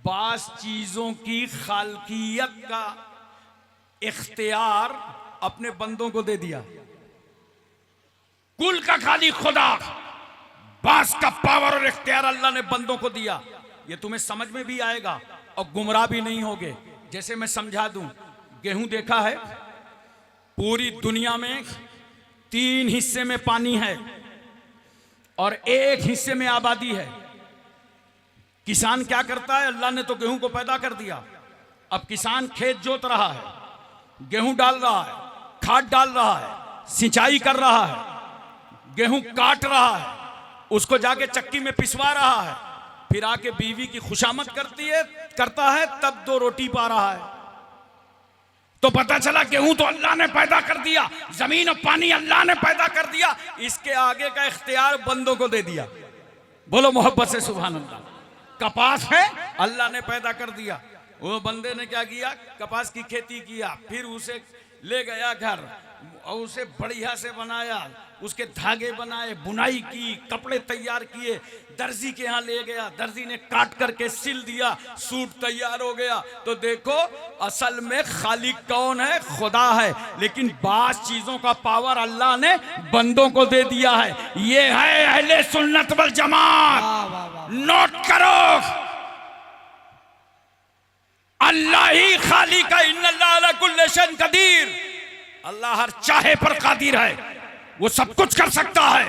बास चीजों की खालकियत का इख्तियार अपने बंदों को दे दिया। कुल का खालिक खुदा, बास का पावर और इख्तियार अल्लाह ने बंदों को दिया। ये तुम्हें समझ में भी आएगा और गुमराह भी नहीं होगे। जैसे मैं समझा दूं, गेहूं देखा है, पूरी दुनिया में 3 हिस्से में पानी है और 1 हिस्से में आबादी है। किसान क्या करता है? अल्लाह ने तो गेहूं को पैदा कर दिया, अब किसान खेत जोत रहा है, गेहूं डाल रहा है, खाद डाल रहा है, सिंचाई कर रहा है, गेहूं काट रहा है, उसको जाके चक्की में पिसवा रहा है, फिर आके बीवी की खुशामद करता है, तब 2 रोटी पा रहा है। तो पता चला गेहूं तो अल्लाह ने पैदा कर दिया, जमीन और पानी अल्लाह ने पैदा कर दिया, इसके आगे का इख्तियार बंदों को दे दिया। बोलो मोहब्बत से सुभान अल्लाह। कपास है अल्लाह ने पैदा कर दिया। वो बंदे ने क्या किया, कपास की खेती किया, फिर उसे ले गया घर और उसे बढ़िया से बनाया, उसके धागे बनाए, बुनाई की, कपड़े तैयार किए, दर्जी के यहाँ ले गया, दर्जी ने काट करके सिल दिया, सूट तैयार हो गया। तो देखो असल में खालिक कौन है, खुदा है, लेकिन बास चीजों का पावर अल्लाह ने बंदों को दे दिया है। ये है अहले सुन्नत वल जमात। नोट करो, अल्लाह ही खालिक है। इन्नल्लाह अला कुल्ली शैइन कदीर। अल्लाह हर चाहे पर कादिर है, वो सब कुछ कर सकता है।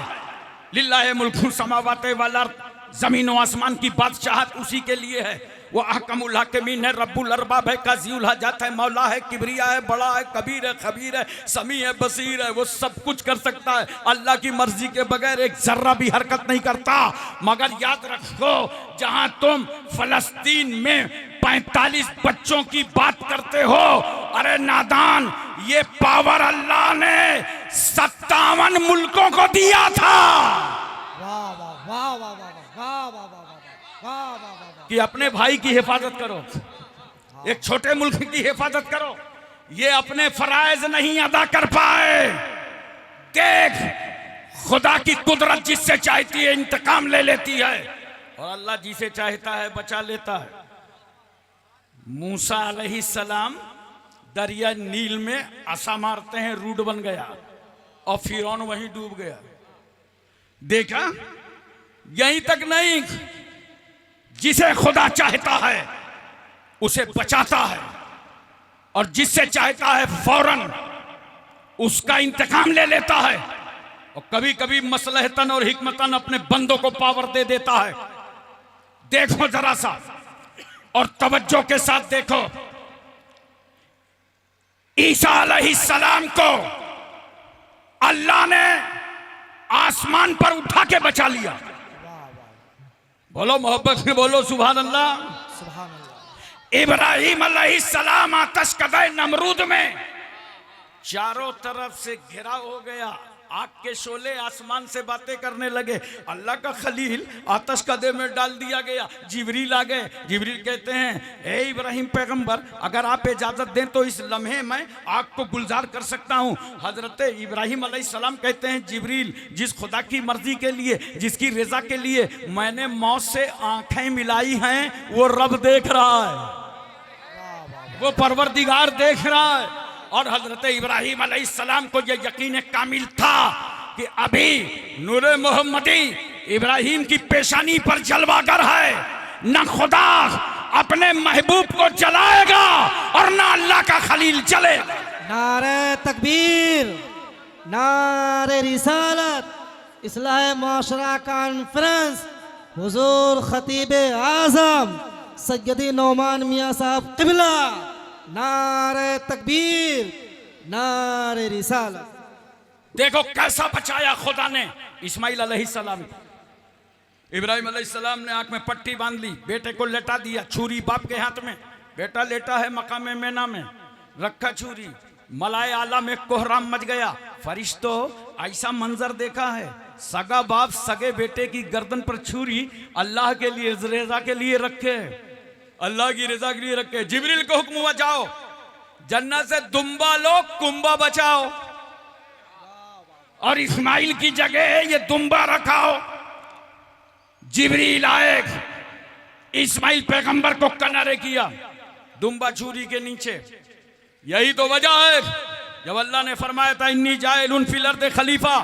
लिल्लाहि मुल्कु समावाति वल अर्द, जमीन और आसमान की बादशाहत उसी के लिए है। वो अहकमुल हाकिमीन है, रब्बुल अरबाब है, काज़िउल हाजात है, मौला है, किबरिया है, बड़ा है, कबीर है, खबीर है, समी है, बसीर है। वो सब कुछ कर सकता है। अल्लाह की मर्जी के बगैर एक जर्रा भी हरकत नहीं करता। मगर याद रखो, जहां तुम फलस्तीन में 45 बच्चों की बात करते हो, अरे नादान, ये पावर अल्लाह ने 57 मुल्कों को दिया था। वाह वाह वाह वाह वाह वाह वाह वाह वाह वाह कि अपने भाई की हिफाजत करो, एक छोटे मुल्क की हिफाजत करो। ये अपने फराइज नहीं अदा कर पाए। देख, खुदा की कुदरत जिससे चाहती है इंतकाम ले लेती है, और अल्लाह जिसे चाहता है बचा लेता है। मूसा अलैहिस्सलाम दरिया नील में आसा मारते हैं, रूड बन गया और फिरौन वहीं डूब गया। देखा, यहीं तक नहीं, जिसे खुदा चाहता है उसे बचाता है, और जिससे चाहता है फौरन उसका इंतकाम ले लेता है। और कभी कभी मसलहतन और हिकमतन अपने बंदों को पावर दे देता है। देखो जरा सा, और तवज्जो के साथ देखो, ईसा अलैहिस्सलाम को अल्लाह ने आसमान पर उठा के बचा लिया। बोलो मोहब्बत में बोलो सुभान अल्लाह। सुभान अल्लाह। इब्राहिम अलैहिस्सलाम आतश कदे नमरूद में चारों तरफ से घिरा हो गया, आग के शोले आसमान से बातें करने लगे। अल्लाह का खलील आतश कदे में डाल दिया गया। जिब्रील आ गए। जिब्रील कहते हैं, ए इब्राहिम पैगंबर, अगर आप इजाजत दें तो इस लम्हे में आग को गुलजार कर सकता हूं। हजरत इब्राहिम अलैहिस्सलाम कहते हैं, जिब्रील, जिस खुदा की मर्जी के लिए, जिसकी रजा के लिए मैंने मौत से आंखें मिलाई हैं, वो रब देख रहा है, वो परवरदिगार देख रहा है। और हजरत इब्राहिम अलैहिस्सलाम को यह यकीन कामिल था कि अभी नूरे मोहम्मदी इब्राहिम की पेशानी पर जलवागर है। न खुदा अपने महबूब को जलाएगा और न अल्लाह का खलील जलेगा। नारे तकबीर, नारे रिसालत, इस्लाह माशरा कॉन्फ्रेंस, हुजूर खतीब आजम सैयदी नौमान मियाँ साहब क़िबला। नारे तकबीर, नारे रिसालत। देखो कैसा बचाया खुदा ने इस्माइल अलैहिस्सलाम। इब्राहिम अलैहिस्सलाम ने आंख में पट्टी बांध ली, बेटे को लेटा दिया, छुरी बाप के हाथ में, बेटा लेटा है मकाम मेना में, रखा छुरी, मलाए आला में कोहराम मच गया। फरिश्तों, ऐसा मंजर देखा है, सगा बाप सगे बेटे की गर्दन पर छुरी अल्लाह के लिए, रजा के लिए रखे, अल्लाह की रजा के लिए रखे। जिब्रील को हुक्म हुआ, जाओ जन्नत से दुम्बा लो, कुंबा बचाओ, और इस्माइल की जगह ये दुम्बा रखाओ। जिब्रील आए, इस्माइल पैगंबर को किनारे किया, दुम्बा छुरी के नीचे। यही तो वजह है जब अल्लाह ने फरमाया था, इन्नी जाइलुन फिल अर्द खलीफा,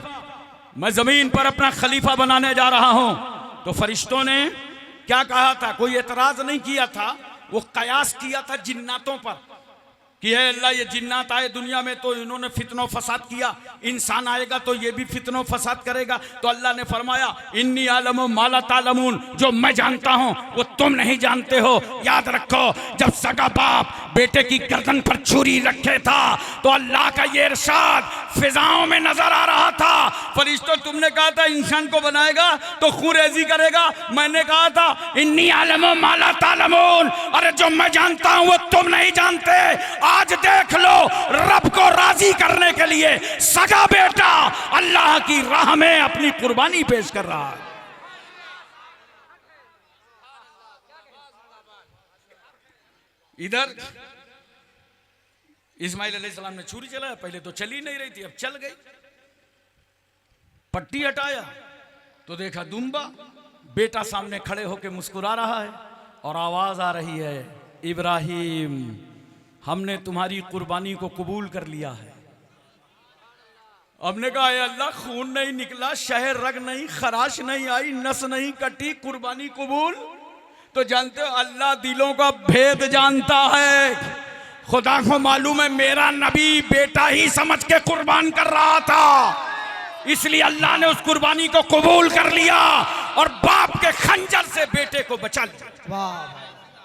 मैं जमीन पर अपना खलीफा बनाने जा रहा हूं। तो फरिश्तों ने क्या कहा था? कोई एतराज नहीं किया था, वो कयास किया था जिन्नातों पर कि है अल्लाह, ये जिन्नात आए दुनिया में तो इन्होंने फितनो फसाद किया, इंसान आएगा तो ये भी फितनो फसाद करेगा। तो अल्लाह ने फरमाया, इन्नी आलम माला तालमून, जो मैं जानता हूं वो तुम नहीं जानते हो। याद रखो, जब सगा बाप बेटे की गर्दन पर छुरी रखे था तो अल्लाह का ये इरशाद फिजाओं में नजर आ रहा था। फरिश्तों, तुमने कहा था इंसान को बनाएगा तो खूरेजी करेगा, मैंने कहा था इन्नी आलम माला तालमून, अरे जो मैं जानता हूं वो तुम नहीं जानते। आज देख लो, रब को राजी करने के लिए सगा बेटा अल्लाह की राह में अपनी कुर्बानी पेश कर रहा है। इधर इस्माइल अलैहिस्सलाम ने छुरी चलाया, पहले तो चली नहीं रही थी, अब चल गई। पट्टी हटाया तो देखा दुम्बा, बेटा सामने खड़े होकर मुस्कुरा रहा है और आवाज आ रही है, इब्राहिम हमने तुम्हारी कुर्बानी को कबूल कर लिया है। हमने कहा है अल्लाह, खून नहीं निकला, शहर रग नहीं, खराश नहीं आई, नस नहीं कटी, कुर्बानी कबूल। तो जानते हो अल्लाह दिलों का भेद जानता है। खुदा को मालूम है मेरा नबी बेटा ही समझ के कुर्बान कर रहा था, इसलिए अल्लाह ने उस कुर्बानी को कबूल कर लिया और बाप के खंजर से बेटे को बचा लिया। वाह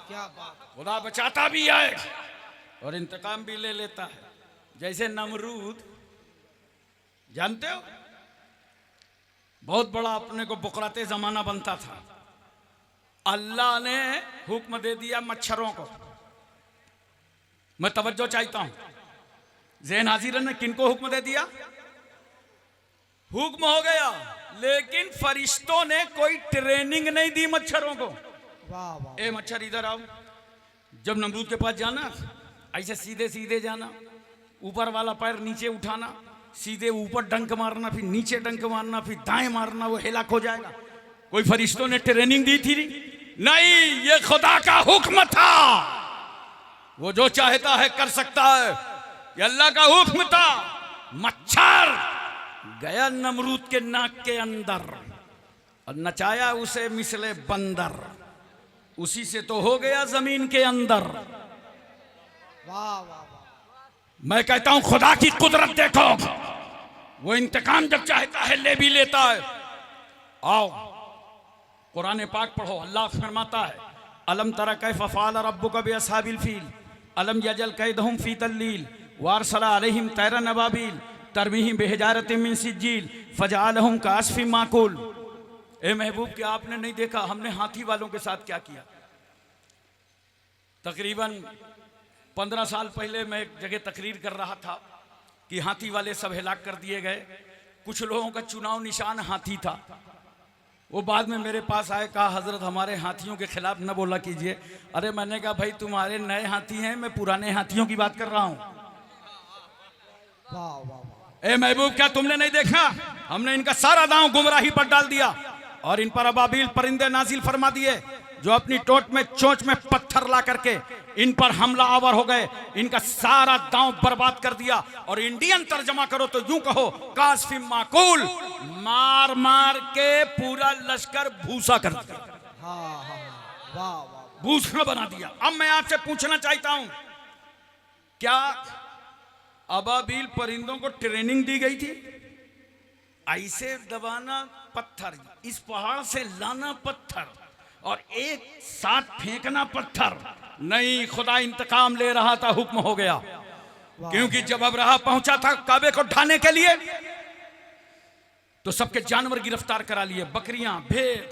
क्या बात। खुदा बचाता भी है और इंतकाम भी ले लेता है। जैसे नमरूद, जानते हो बहुत बड़ा अपने को बुकराते जमाना बनता था, अल्लाह ने हुक्म दे दिया मच्छरों को। मैं तवज्जो चाहता हूं, ज़हन हाजिर है ना, किनको हुक्म दे दिया? हुक्म हो गया, लेकिन फरिश्तों ने कोई ट्रेनिंग नहीं दी मच्छरों को। वाह वाह। ए मच्छर इधर आओ, जब नमरूद के पास जाना ऐसे सीधे सीधे जाना, ऊपर वाला पैर नीचे उठाना, सीधे ऊपर डंक मारना, फिर नीचे डंक मारना, फिर दाएं मारना, वो हिलाक हो जाएगा। कोई फरिश्तों ने ट्रेनिंग दी थी? नहीं, ये खुदा का हुक्म था, वो जो चाहता है कर सकता है, ये अल्लाह का हुक्म था। मच्छर गया नमरूद के नाक के अंदर और नचाया उसे मिसले बंदर, उसी से तो हो गया जमीन के अंदर। वाह वाह। मैं कहता हूं खुदा की कुदरत देखो, वो इंतकाम जब चाहता है ले भी लेता है। आओ कुरान पाक पढ़ो, अल्लाह फरमाता है, अलम तरा कैफ फ़अल रब्बुका बिअस्हाबिल फील अलम यजल कैदहुम फी तल्लील वारसला अलैहिम तैरन अबाबिल तरमीहिम बिहिजारतिम मिन सिज्जील फजअलहुम कास्फिम माकूल। ए महबूब, क्या आपने नहीं देखा हमने हाथी वालों के साथ क्या किया? तकरीबन 15 साल पहले मैं एक जगह तकरीर कर रहा था कि हाथी वाले सब हिलाक कर दिए गए। कुछ लोगों का चुनाव निशान हाथी था। वो बाद में मेरे पास आए, कहा हजरत हमारे हाथियों के खिलाफ न बोला कीजिए। अरे मैंने कहा भाई तुम्हारे नए हाथी हैं, मैं पुराने हाथियों की बात कर रहा हूं। वाह वाह। ए महबूब, क्या तुमने नहीं देखा हमने इनका सारा दांव गुमराही पर डाल दिया और इन पर अबाबील परिंदे नाजिल फरमा दिए जो अपनी टोट में चोंच में पत्थर ला करके इन पर हमला आवर हो गए, इनका सारा दांव बर्बाद कर दिया। और इंडियन तर्जमा करो तो यूं कहो, कास्फिम माकूल, मार मार के पूरा लश्कर भूसा कर दिया। हाँ हाँ वाह वाह। भूसा बना दिया। अब मैं आपसे पूछना चाहता हूं, क्या अबाबील परिंदों को ट्रेनिंग दी गई थी? ऐसे दबाना पत्थर, इस पहाड़ से लाना पत्थर और एक साथ फेंकना पत्थर? नहीं, खुदा इंतकाम ले रहा था, हुक्म हो गया। क्योंकि जब अबरहा पहुंचा था काबे को ढाने के लिए तो सबके जानवर गिरफ्तार करा लिए, बकरियां, भेड़।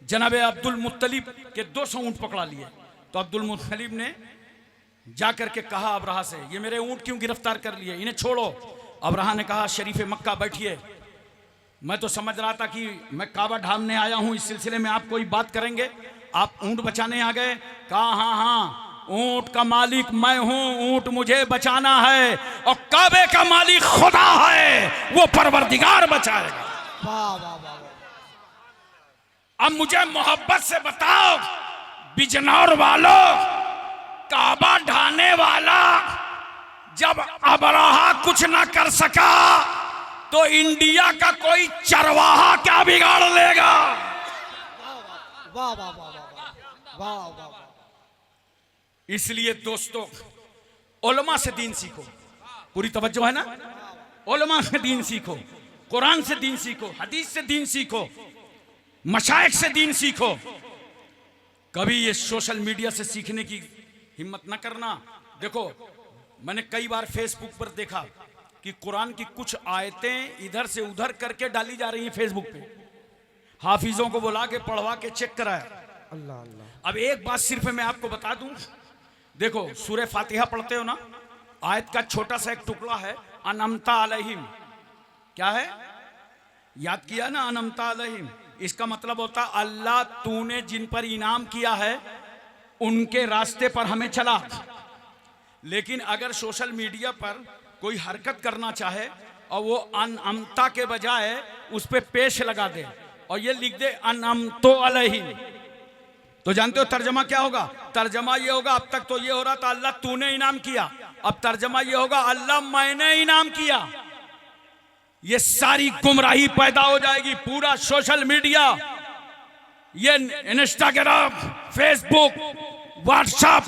जनाबे अब्दुल मुत्तलिब के 200 ऊंट पकड़ा लिए। तो अब्दुल मुत्तलिब ने जाकर के कहा अबरहा से, ये मेरे ऊंट क्यों गिरफ्तार कर लिए, इन्हें छोड़ो। अबरहा ने कहा, शरीफ मक्का बैठिए, मैं तो समझ रहा था कि मैं काबा ढालने आया हूं, इस सिलसिले में आप कोई बात करेंगे, आप ऊंट बचाने आ गए? कहा हाँ हाँ, ऊंट का मालिक मैं हूं, ऊंट मुझे बचाना है और काबे का मालिक खुदा है, वो परवरदिगार बचाएगा। वाह वाह वाह। अब मुझे मोहब्बत से बताओ बिजनौर वालों, काबा ढाने वाला जब अबरहा कुछ ना कर सका तो इंडिया का कोई चरवाहा क्या बिगाड़ लेगा? वाह वाह वाह वाह वाह। इसलिए दोस्तों, उलमा से दीन सीखो। पूरी तवज्जो है ना? उलमा से दीन सीखो, कुरान से दीन सीखो, हदीस से दीन सीखो, मशाइख से दीन सीखो। कभी ये सोशल मीडिया से सीखने की हिम्मत न करना। देखो, मैंने कई बार फेसबुक पर देखा कि कुरान की कुछ आयतें इधर से उधर करके डाली जा रही हैं फेसबुक पे। हाफिजों को बुला के पढ़वा के चेक कराया। अल्लाह अल्लाह। अब एक बात सिर्फ मैं आपको बता दूं, देखो सूरह फातिहा पढ़ते हो ना, आयत का छोटा सा एक टुकड़ा है, अनमता अलैहिम। क्या है? याद किया ना, अनमता अलैहिम। इसका मतलब होता अल्लाह तूने जिन पर इनाम किया है उनके रास्ते पर हमें चला। लेकिन अगर सोशल मीडिया पर कोई हरकत करना चाहे और वो अनअमता के बजाय उस पे पेश लगा दे और ये लिख दे अनअमतो अलैहि, तो जानते हो तर्जमा क्या होगा? तर्जमा ये होगा, अब तक तो ये हो रहा था अल्लाह तूने इनाम किया, अब तर्जमा ये होगा अल्लाह मैंने इनाम किया। ये सारी गुमराही पैदा हो जाएगी। पूरा सोशल मीडिया, ये इंस्टाग्राम, फेसबुक, व्हाट्सएप,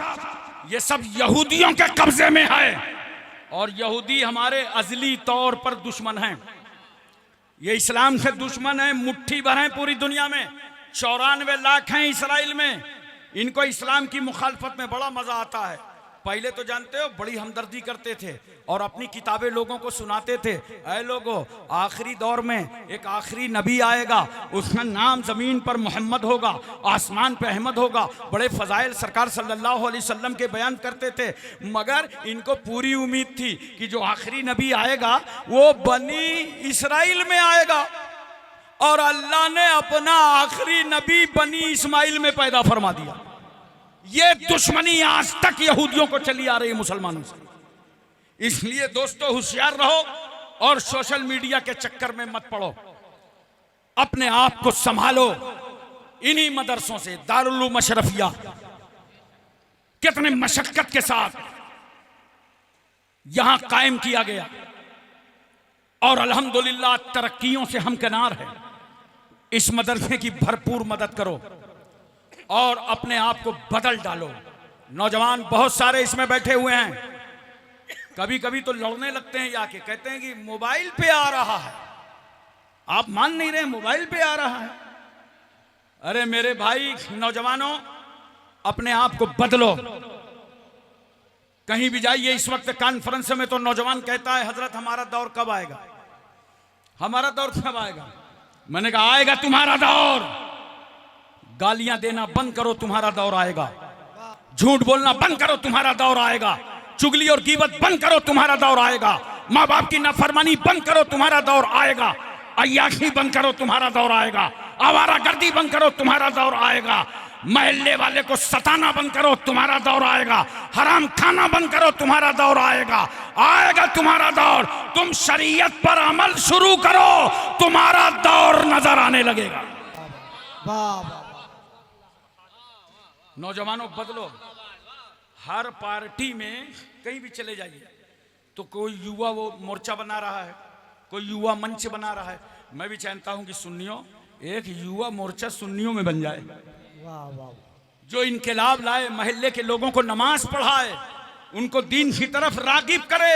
ये सब यहूदियों के कब्जे में है और यहूदी हमारे अजली तौर पर दुश्मन हैं। ये इस्लाम से दुश्मन है, मुट्ठी भर हैं पूरी दुनिया में, 94 लाख हैं इसराइल में। इनको इस्लाम की मुखालफत में बड़ा मजा आता है। पहले तो जानते हो बड़ी हमदर्दी करते थे और अपनी किताबें लोगों को सुनाते थे, ऐ लोगों आखिरी दौर में एक आखिरी नबी आएगा, उसका नाम जमीन पर मोहम्मद होगा, आसमान पे अहमद होगा। बड़े फजाइल सरकार सल्लल्लाहु अलैहि वसल्लम के बयान करते थे। मगर इनको पूरी उम्मीद थी कि जो आखिरी नबी आएगा वो बनी इसराइल में आएगा और अल्लाह ने अपना आखिरी नबी बनी इस्माइल में पैदा फरमा दिया। ये दुश्मनी आज तक यहूदियों को चली आ रही है मुसलमानों से। इसलिए दोस्तों होशियार रहो और सोशल मीडिया के चक्कर में मत पड़ो, अपने आप को संभालो। इन्हीं मदरसों से दारुल उलूम अशरफिया कितने मशक्कत के साथ यहां कायम किया गया और अल्हम्दुलिल्लाह तरक्कियों से हमकिनार है। इस मदरसे की भरपूर मदद करो और अपने आप को बदल डालो। नौजवान बहुत सारे इसमें बैठे हुए हैं, कभी कभी तो लड़ने लगते हैं, आके कहते हैं कि मोबाइल पे आ रहा है। आप मान नहीं रहे, मोबाइल पे आ रहा है। अरे मेरे भाई नौजवानों, अपने आप को बदलो। कहीं भी जाइए इस वक्त कॉन्फ्रेंस में तो नौजवान कहता है हजरत हमारा दौर कब आएगा, हमारा दौर कब आएगा। मैंने कहा आएगा तुम्हारा दौर। गालियां देना बंद करो, तुम्हारा दौर आएगा। झूठ बोलना बंद करो, तुम्हारा दौर आएगा। चुगली और गीबत बंद करो, तुम्हारा दौर आएगा। माँ बाप की नाफरमानी बंद करो, तुम्हारा दौर आएगा। अय्याशी बंद करो, तुम्हारा दौर आएगा। आवारागर्दी बंद करो, तुम्हारा दौर आएगा। महल्ले वाले को सताना बंद करो, तुम्हारा दौर आएगा। हराम खाना बंद करो, तुम्हारा दौर आएगा। आएगा तुम्हारा दौर। तुम शरीयत पर अमल शुरू करो, तुम्हारा दौर नजर आने लगेगा। नौजवानों बदलो। हर पार्टी में कहीं भी चले जाइए तो कोई युवा वो मोर्चा बना रहा है, कोई युवा मंच बना रहा है। मैं भी चाहता हूं कि सुन्नियों एक युवा मोर्चा सुन्नियों में बन जाए, जो इनकलाब लाए, महल्ले के लोगों को नमाज पढ़ाए, उनको दीन की तरफ रागिब करे।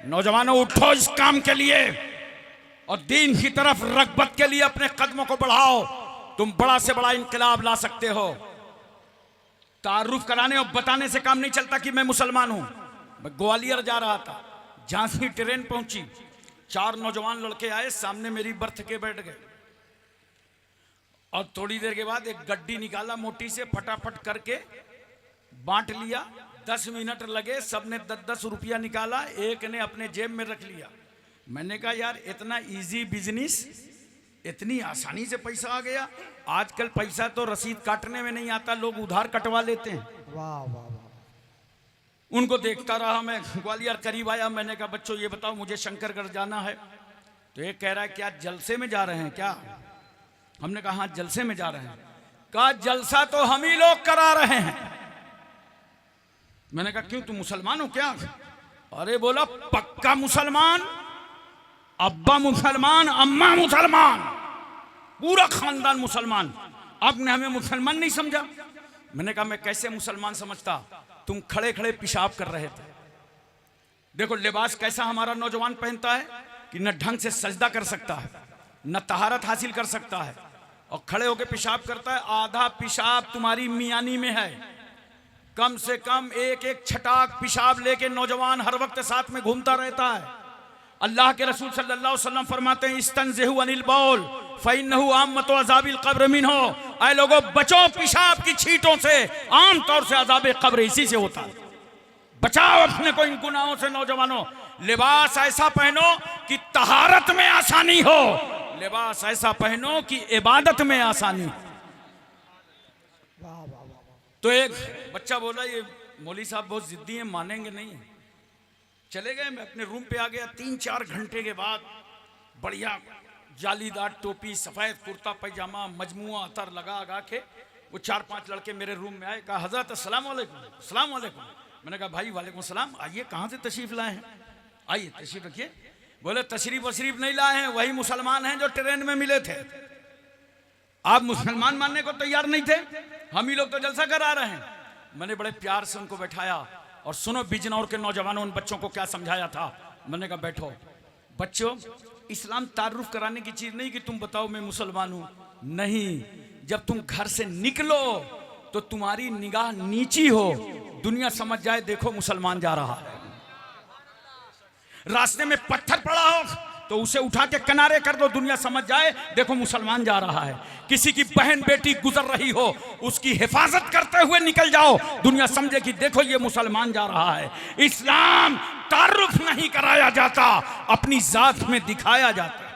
नौजवानों उठो इस काम के लिए और दीन की तरफ रगबत के लिए अपने कदमों को बढ़ाओ। तुम बड़ा से बड़ा इनकलाब ला सकते हो। तारुफ कराने और बताने से काम नहीं चलता कि मैं मुसलमान हूं। मैं ग्वालियर जा रहा था, झांसी ट्रेन पहुंची, 4 नौजवान लड़के आए, सामने मेरी बर्थ के बैठ गए और थोड़ी देर के बाद एक गड्डी निकाला मोटी से, फटाफट करके बांट लिया। 10 मिनट लगे, सबने 10-10 रुपया निकाला, एक ने अपने जेब में रख लिया। मैंने कहा यार इतना इजी बिजनेस, इतनी आसानी से पैसा आ गया। आजकल पैसा तो रसीद काटने में नहीं आता, लोग उधार कटवा लेते हैं। वाह वाह वाह। उनको देखता रहा मैं, ग्वालियर करीब आया। मैंने कहा बच्चों ये बताओ मुझे शंकरगढ़ जाना है। तो एक कह रहा है क्या जलसे में जा रहे हैं क्या? हमने कहा हाँ जलसे में जा रहे हैं। कहा जलसा तो हम ही लोग करा रहे हैं। मैंने कहा क्यों, तुम मुसलमान हो क्या? अरे बोला पक्का मुसलमान, अब्बा मुसलमान, अम्मा मुसलमान, पूरा खानदान मुसलमान। आपने हमें मुसलमान नहीं समझा। मैंने कहा मैं कैसे मुसलमान समझता, तुम खड़े खड़े पेशाब कर रहे थे। देखो लिबास कैसा हमारा नौजवान पहनता है कि न ढंग से सजदा कर सकता है, न तहारत हासिल कर सकता है और खड़े होकर पेशाब करता है। आधा पेशाब तुम्हारी मियानी में है। कम से कम एक छटाक पेशाब लेके नौजवान हर वक्त साथ में घूमता रहता है। अल्लाह के रसूल सल्लल्लाहु अलैहि वसल्लम फरमाते हैं इस्तंज़िहु अनिल बौल फ़इन्नहु आम्मतु अज़ाबिल क़ब्र मिन्हु। ऐ लोगों बचो पेशाब की छींटों से, आम तौर से अज़ाब क़ब्र इसी से होता है। बचाओ अपने को इन गुनाहों से। नौजवानों लिबास ऐसा पहनो कि तहारत में आसानी हो, लिबास ऐसा पहनो कि इबादत में आसानी हो। तो एक बच्चा बोला ये मौली साहब बहुत जिद्दी हैं, मानेंगे नहीं। चले गए, मैं अपने रूम पे आ गया। 3-4 घंटे के बाद बढ़िया जालीदार टोपी, सफ़ेद कुर्ता पैजामा, मजमुआ अतर लगा के वो 4-5 लड़के मेरे रूम में आए। कहा हज़रत अस्सलाम वालेकुम। अस्सलाम वालेकुम। मैंने कहा भाई वालेकुम सलाम, आइए कहाँ से तशरीफ़ लाए हैं, आइए तशरीफ़ रखिए। बोले तशरीफ़ वशरीफ़ नहीं लाए हैं, वही मुसलमान हैं जो ट्रेन में मिले थे। आप मुसलमान मानने को तैयार नहीं थे, हम ही लोग तो जलसा करा रहे हैं। मैंने बड़े प्यार से उनको बैठाया और सुनो बिजनौर के नौजवानों उन बच्चों को क्या समझाया था। मैंने कहा बैठो बच्चों, इस्लाम तारुफ कराने की चीज नहीं कि तुम बताओ मैं मुसलमान हूं, नहीं। जब तुम घर से निकलो तो तुम्हारी निगाह नीची हो, दुनिया समझ जाए देखो मुसलमान जा रहा है। रास्ते में पत्थर पड़ा हो तो उसे उठा के किनारे कर दो, दुनिया समझ जाए देखो मुसलमान जा रहा है। किसी की बहन बेटी गुजर रही हो, उसकी हिफाजत करते हुए निकल जाओ, दुनिया समझे कि देखो ये मुसलमान जा रहा है। इस्लाम तारुफ नहीं कराया जाता, अपनी जात में दिखाया जाता है।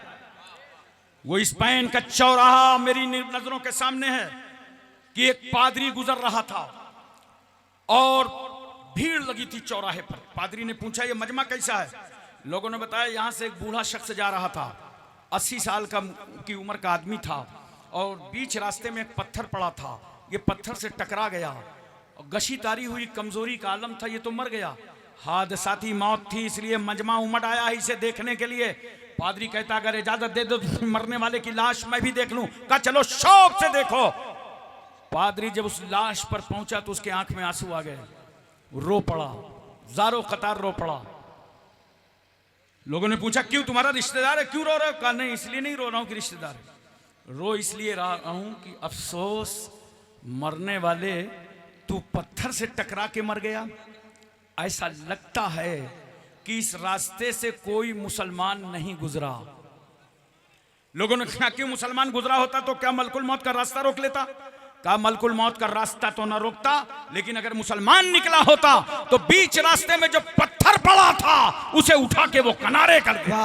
वो स्पेन का चौराहा मेरी नजरों के सामने है कि एक पादरी गुजर रहा था और भीड़ लगी थी चौराहे पर। पादरी ने पूछा ये मजमा कैसा है। लोगों ने बताया यहां से एक बूढ़ा शख्स जा रहा था, 80 साल की उम्र का आदमी था और बीच रास्ते में एक पत्थर पड़ा था। ये पत्थर से टकरा गया और गशी तारी हुई, कमजोरी का आलम था, ये तो मर गया। हादसाती मौत थी, इसलिए मजमा उमड़ आया है इसे देखने के लिए। पादरी कहता अगर इजाजत दे दो तो मरने वाले की लाश मैं भी देख लूं। कहा चलो शौक से देखो। पादरी जब उस लाश पर पहुंचा तो उसके आंख में आंसू आ गए, रो पड़ा, जारो कतार रो पड़ा। लोगों ने पूछा क्यों, तुम्हारा रिश्तेदार है, क्यों रो रहे हो? कहा नहीं इसलिए नहीं रो रहा हूं कि रिश्तेदार है, रो इसलिए रहा हूं कि अफसोस मरने वाले तू पत्थर से टकरा के मर गया। ऐसा लगता है कि इस रास्ते से कोई मुसलमान नहीं गुजरा। लोगों ने कहा क्यों, मुसलमान गुजरा होता तो क्या मलकुल मौत का रास्ता रोक लेता? कहा मलकुल मौत का रास्ता तो ना रोकता, लेकिन अगर मुसलमान निकला होता तो बीच रास्ते में जो पत्थर पड़ा था उसे उठा के वो किनारे कर दिया।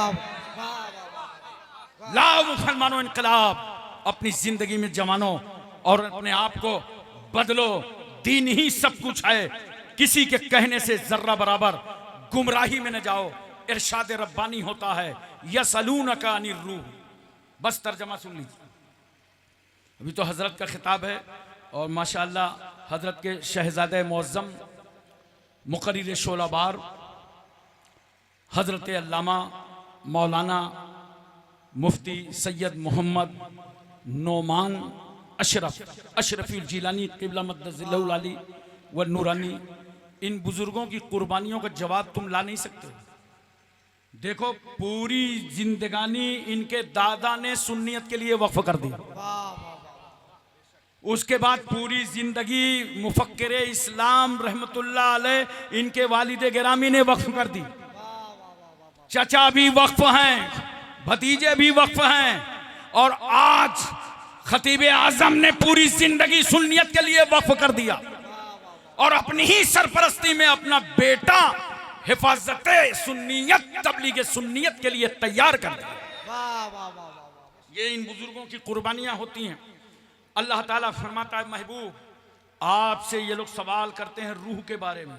लाओ मुसलमानों इनकलाब, अपनी जिंदगी में जवानो और अपने आप को बदलो। दीन ही सब कुछ है, किसी के कहने से जर्रा बराबर गुमराही में न जाओ। इरशाद रब्बानी होता है यसलूनका अनिर रूह। बस तर्जमा सुन लीजिए। अभी तो हजरत का खिताब है और माशाअल्लाह हजरत के शहजादे मुअज्जम मुकर्रिर शोलाबार हजरत अल्लामा मौलाना मुफ्ती सैयद मोहम्मद नोमान अशरफी जिलानी क़िबला मद्दज़िल्लहुल आली व नूरानी, इन बुजुर्गों की कुर्बानियों का जवाब तुम ला नहीं सकते। देखो पूरी जिंदगानी इनके दादा ने सुन्नियत के लिए वक्फ कर दी, उसके बाद पूरी जिंदगी मुफक्किरे इस्लाम रहमतुल्लाह अलैह इनके वालिदे गिरामी ने वक्फ कर दी। चचा भी वक्फ हैं, भतीजे भी वक्फ हैं और आज खतीब आजम ने पूरी जिंदगी सुन्नियत के लिए वक्फ कर दिया और अपनी ही सरपरस्ती में अपना बेटा हिफाजत सुन्नियत तबलीग सुन्नियत के लिए तैयार कर दिया। ये इन बुजुर्गों की कुर्बानियां होती हैं। अल्लाह ताला फरमाता है महबूब आपसे ये लोग सवाल करते हैं रूह के बारे में,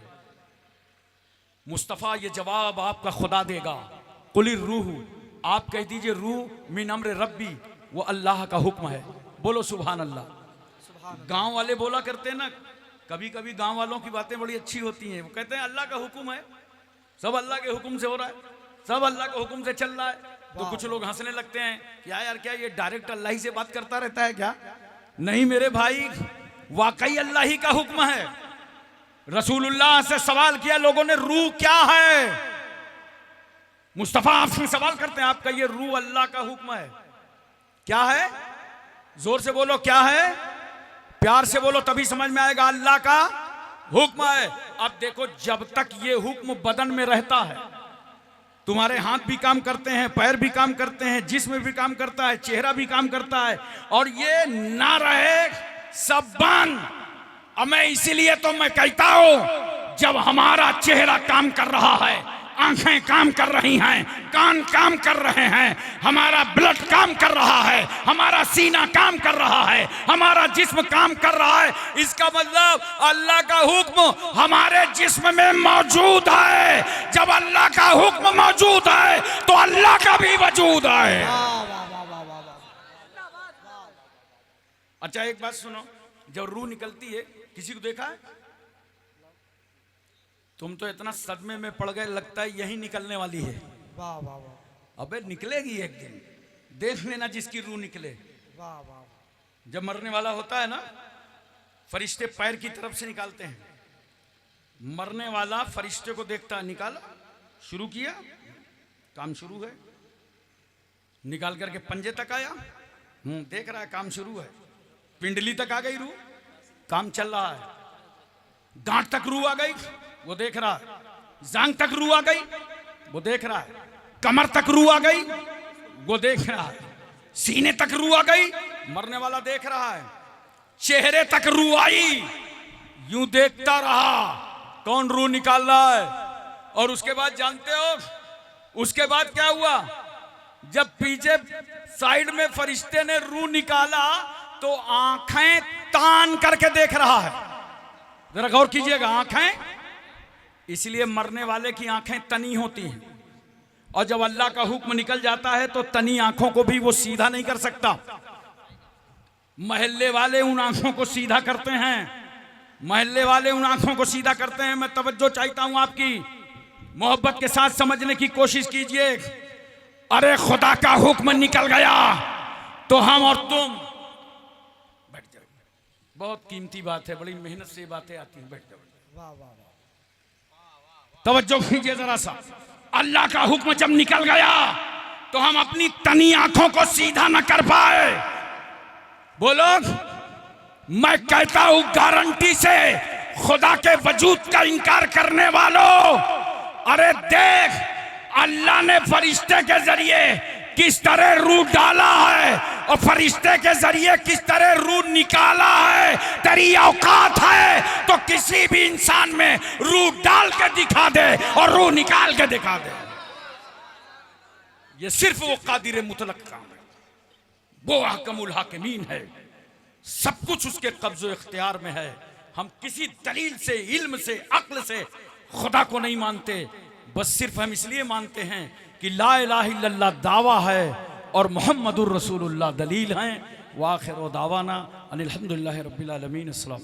मुस्तफ़ा ये जवाब आपका खुदा देगा। कुलिर रूह, आप कह दीजिए रूह मिन अम्र रब्बी, वो अल्लाह का हुक्म है। बोलो सुभान अल्लाह। गांव वाले बोला करते हैं ना, कभी कभी गांव वालों की बातें बड़ी अच्छी होती हैं। वो कहते हैं अल्लाह का हुक्म है, सब अल्लाह के हुक्म से हो रहा है, सब अल्लाह के हुक्म से चल रहा है। तो कुछ लोग हंसने लगते हैं क्या यार, क्या ये डायरेक्ट अल्लाह ही से बात करता रहता है क्या? नहीं मेरे भाई, वाकई अल्लाह ही का हुक्म है। रसूलुल्लाह से सवाल किया लोगों ने रूह क्या है? मुस्तफा आपसे सवाल करते हैं, आपका ये रूह अल्लाह का हुक्म है, क्या है? जोर से बोलो क्या है, प्यार से बोलो तभी समझ में आएगा। अल्लाह का हुक्म है। अब देखो जब तक ये हुक्म बदन में रहता है, तुम्हारे हाथ भी काम करते हैं, पैर भी काम करते हैं, जिस्म भी काम करता है, चेहरा भी काम करता है, और ये ना रहे सब बंद। अब मैं इसीलिए तो मैं कहता हूं जब हमारा चेहरा काम कर रहा है, आंखें काम कर रही हैं, कान काम कर रहे हैं, हमारा ब्लड काम कर रहा है, हमारा सीना काम कर रहा है, हमारा जिस्म काम कर रहा है। इसका मतलब अल्लाह का हुक्म हमारे जिस्म में मौजूद है। जब अल्लाह का हुक्म मौजूद है तो अल्लाह का भी वजूद है। अच्छा एक बात सुनो, जब रूह निकलती है, किसी को देखा है? तुम तो इतना सदमे में पड़ गए, लगता है यही निकलने वाली है। वाह वाह वाह, अबे निकलेगी एक दिन, देख लेना जिसकी रूह निकले। वाह वाह। जब मरने वाला होता है ना, फरिश्ते पैर की तरफ से निकालते हैं। मरने वाला फरिश्ते को देखता है, निकाला, शुरू किया, काम शुरू है। निकाल करके पंजे तक आया, देख रहा है काम शुरू है। पिंडली तक आ गई रूह, काम चल रहा है। गांठ तक रूह आ गई, वो देख रहा है। जांग तक रूह आ गई, वो देख रहा है। कमर तक रूह आ गई, वो देख रहा है। सीने तक रूह आ गई, मरने वाला देख रहा है। चेहरे तक रूह आई, यूं देखता रहा कौन रूह निकाल रहा है। और उसके बाद जानते हो उसके बाद क्या हुआ? जब पीछे साइड में फरिश्ते ने रूह निकाला तो आंखें तान करके देख रहा है। जरा गौर कीजिएगा, आंखें, इसलिए मरने वाले की आंखें तनी होती हैं। और जब अल्लाह का हुक्म निकल जाता है तो तनी आंखों को भी वो सीधा नहीं कर सकता। महल्ले वाले उन आंखों को सीधा करते हैं, महल्ले वाले उन आंखों को सीधा करते हैं। मैं तवज्जो चाहता हूं आपकी, मोहब्बत के साथ समझने की कोशिश कीजिए। अरे खुदा का हुक्म निकल गया तो हम और तुम बैठ जाओ। बहुत कीमती बात है, बड़ी मेहनत से बातें आती हैं, बैठ जाओ। वाह वाह। तवज्जो कीजिए जरा सा। अल्लाह का हुक्म जब निकल गया तो हम अपनी तनी आंखों को सीधा न कर पाए। बोलो, मैं कहता हूं गारंटी से, खुदा के वजूद का इनकार करने वालों, अरे देख अल्लाह ने फरिश्ते के जरिए किस तरह रूह डाला है और फरिश्ते के जरिए किस तरह रूह निकाला है। तेरी औकात है तो किसी भी इंसान में रूह डाल के दिखा दे और रूह निकाल के दिखा दे। ये सिर्फ वो कादिर मुतलक काम है, वो अहकमुल हाकिमीन है। सब कुछ उसके कब्ज़ो इख्तियार में है। हम किसी दलील से, इल्म से, अक्ल से खुदा को नहीं मानते, बस सिर्फ हम इसलिए मानते हैं कि ला इलाहा इल्लल्लाह दावा है और मुहम्मदुर रसूलुल्लाह दलील हैं। व आखिर दावाना अनिल हम्दुलिल्लाहि रब्बिल आलमीन। अस्सलाम।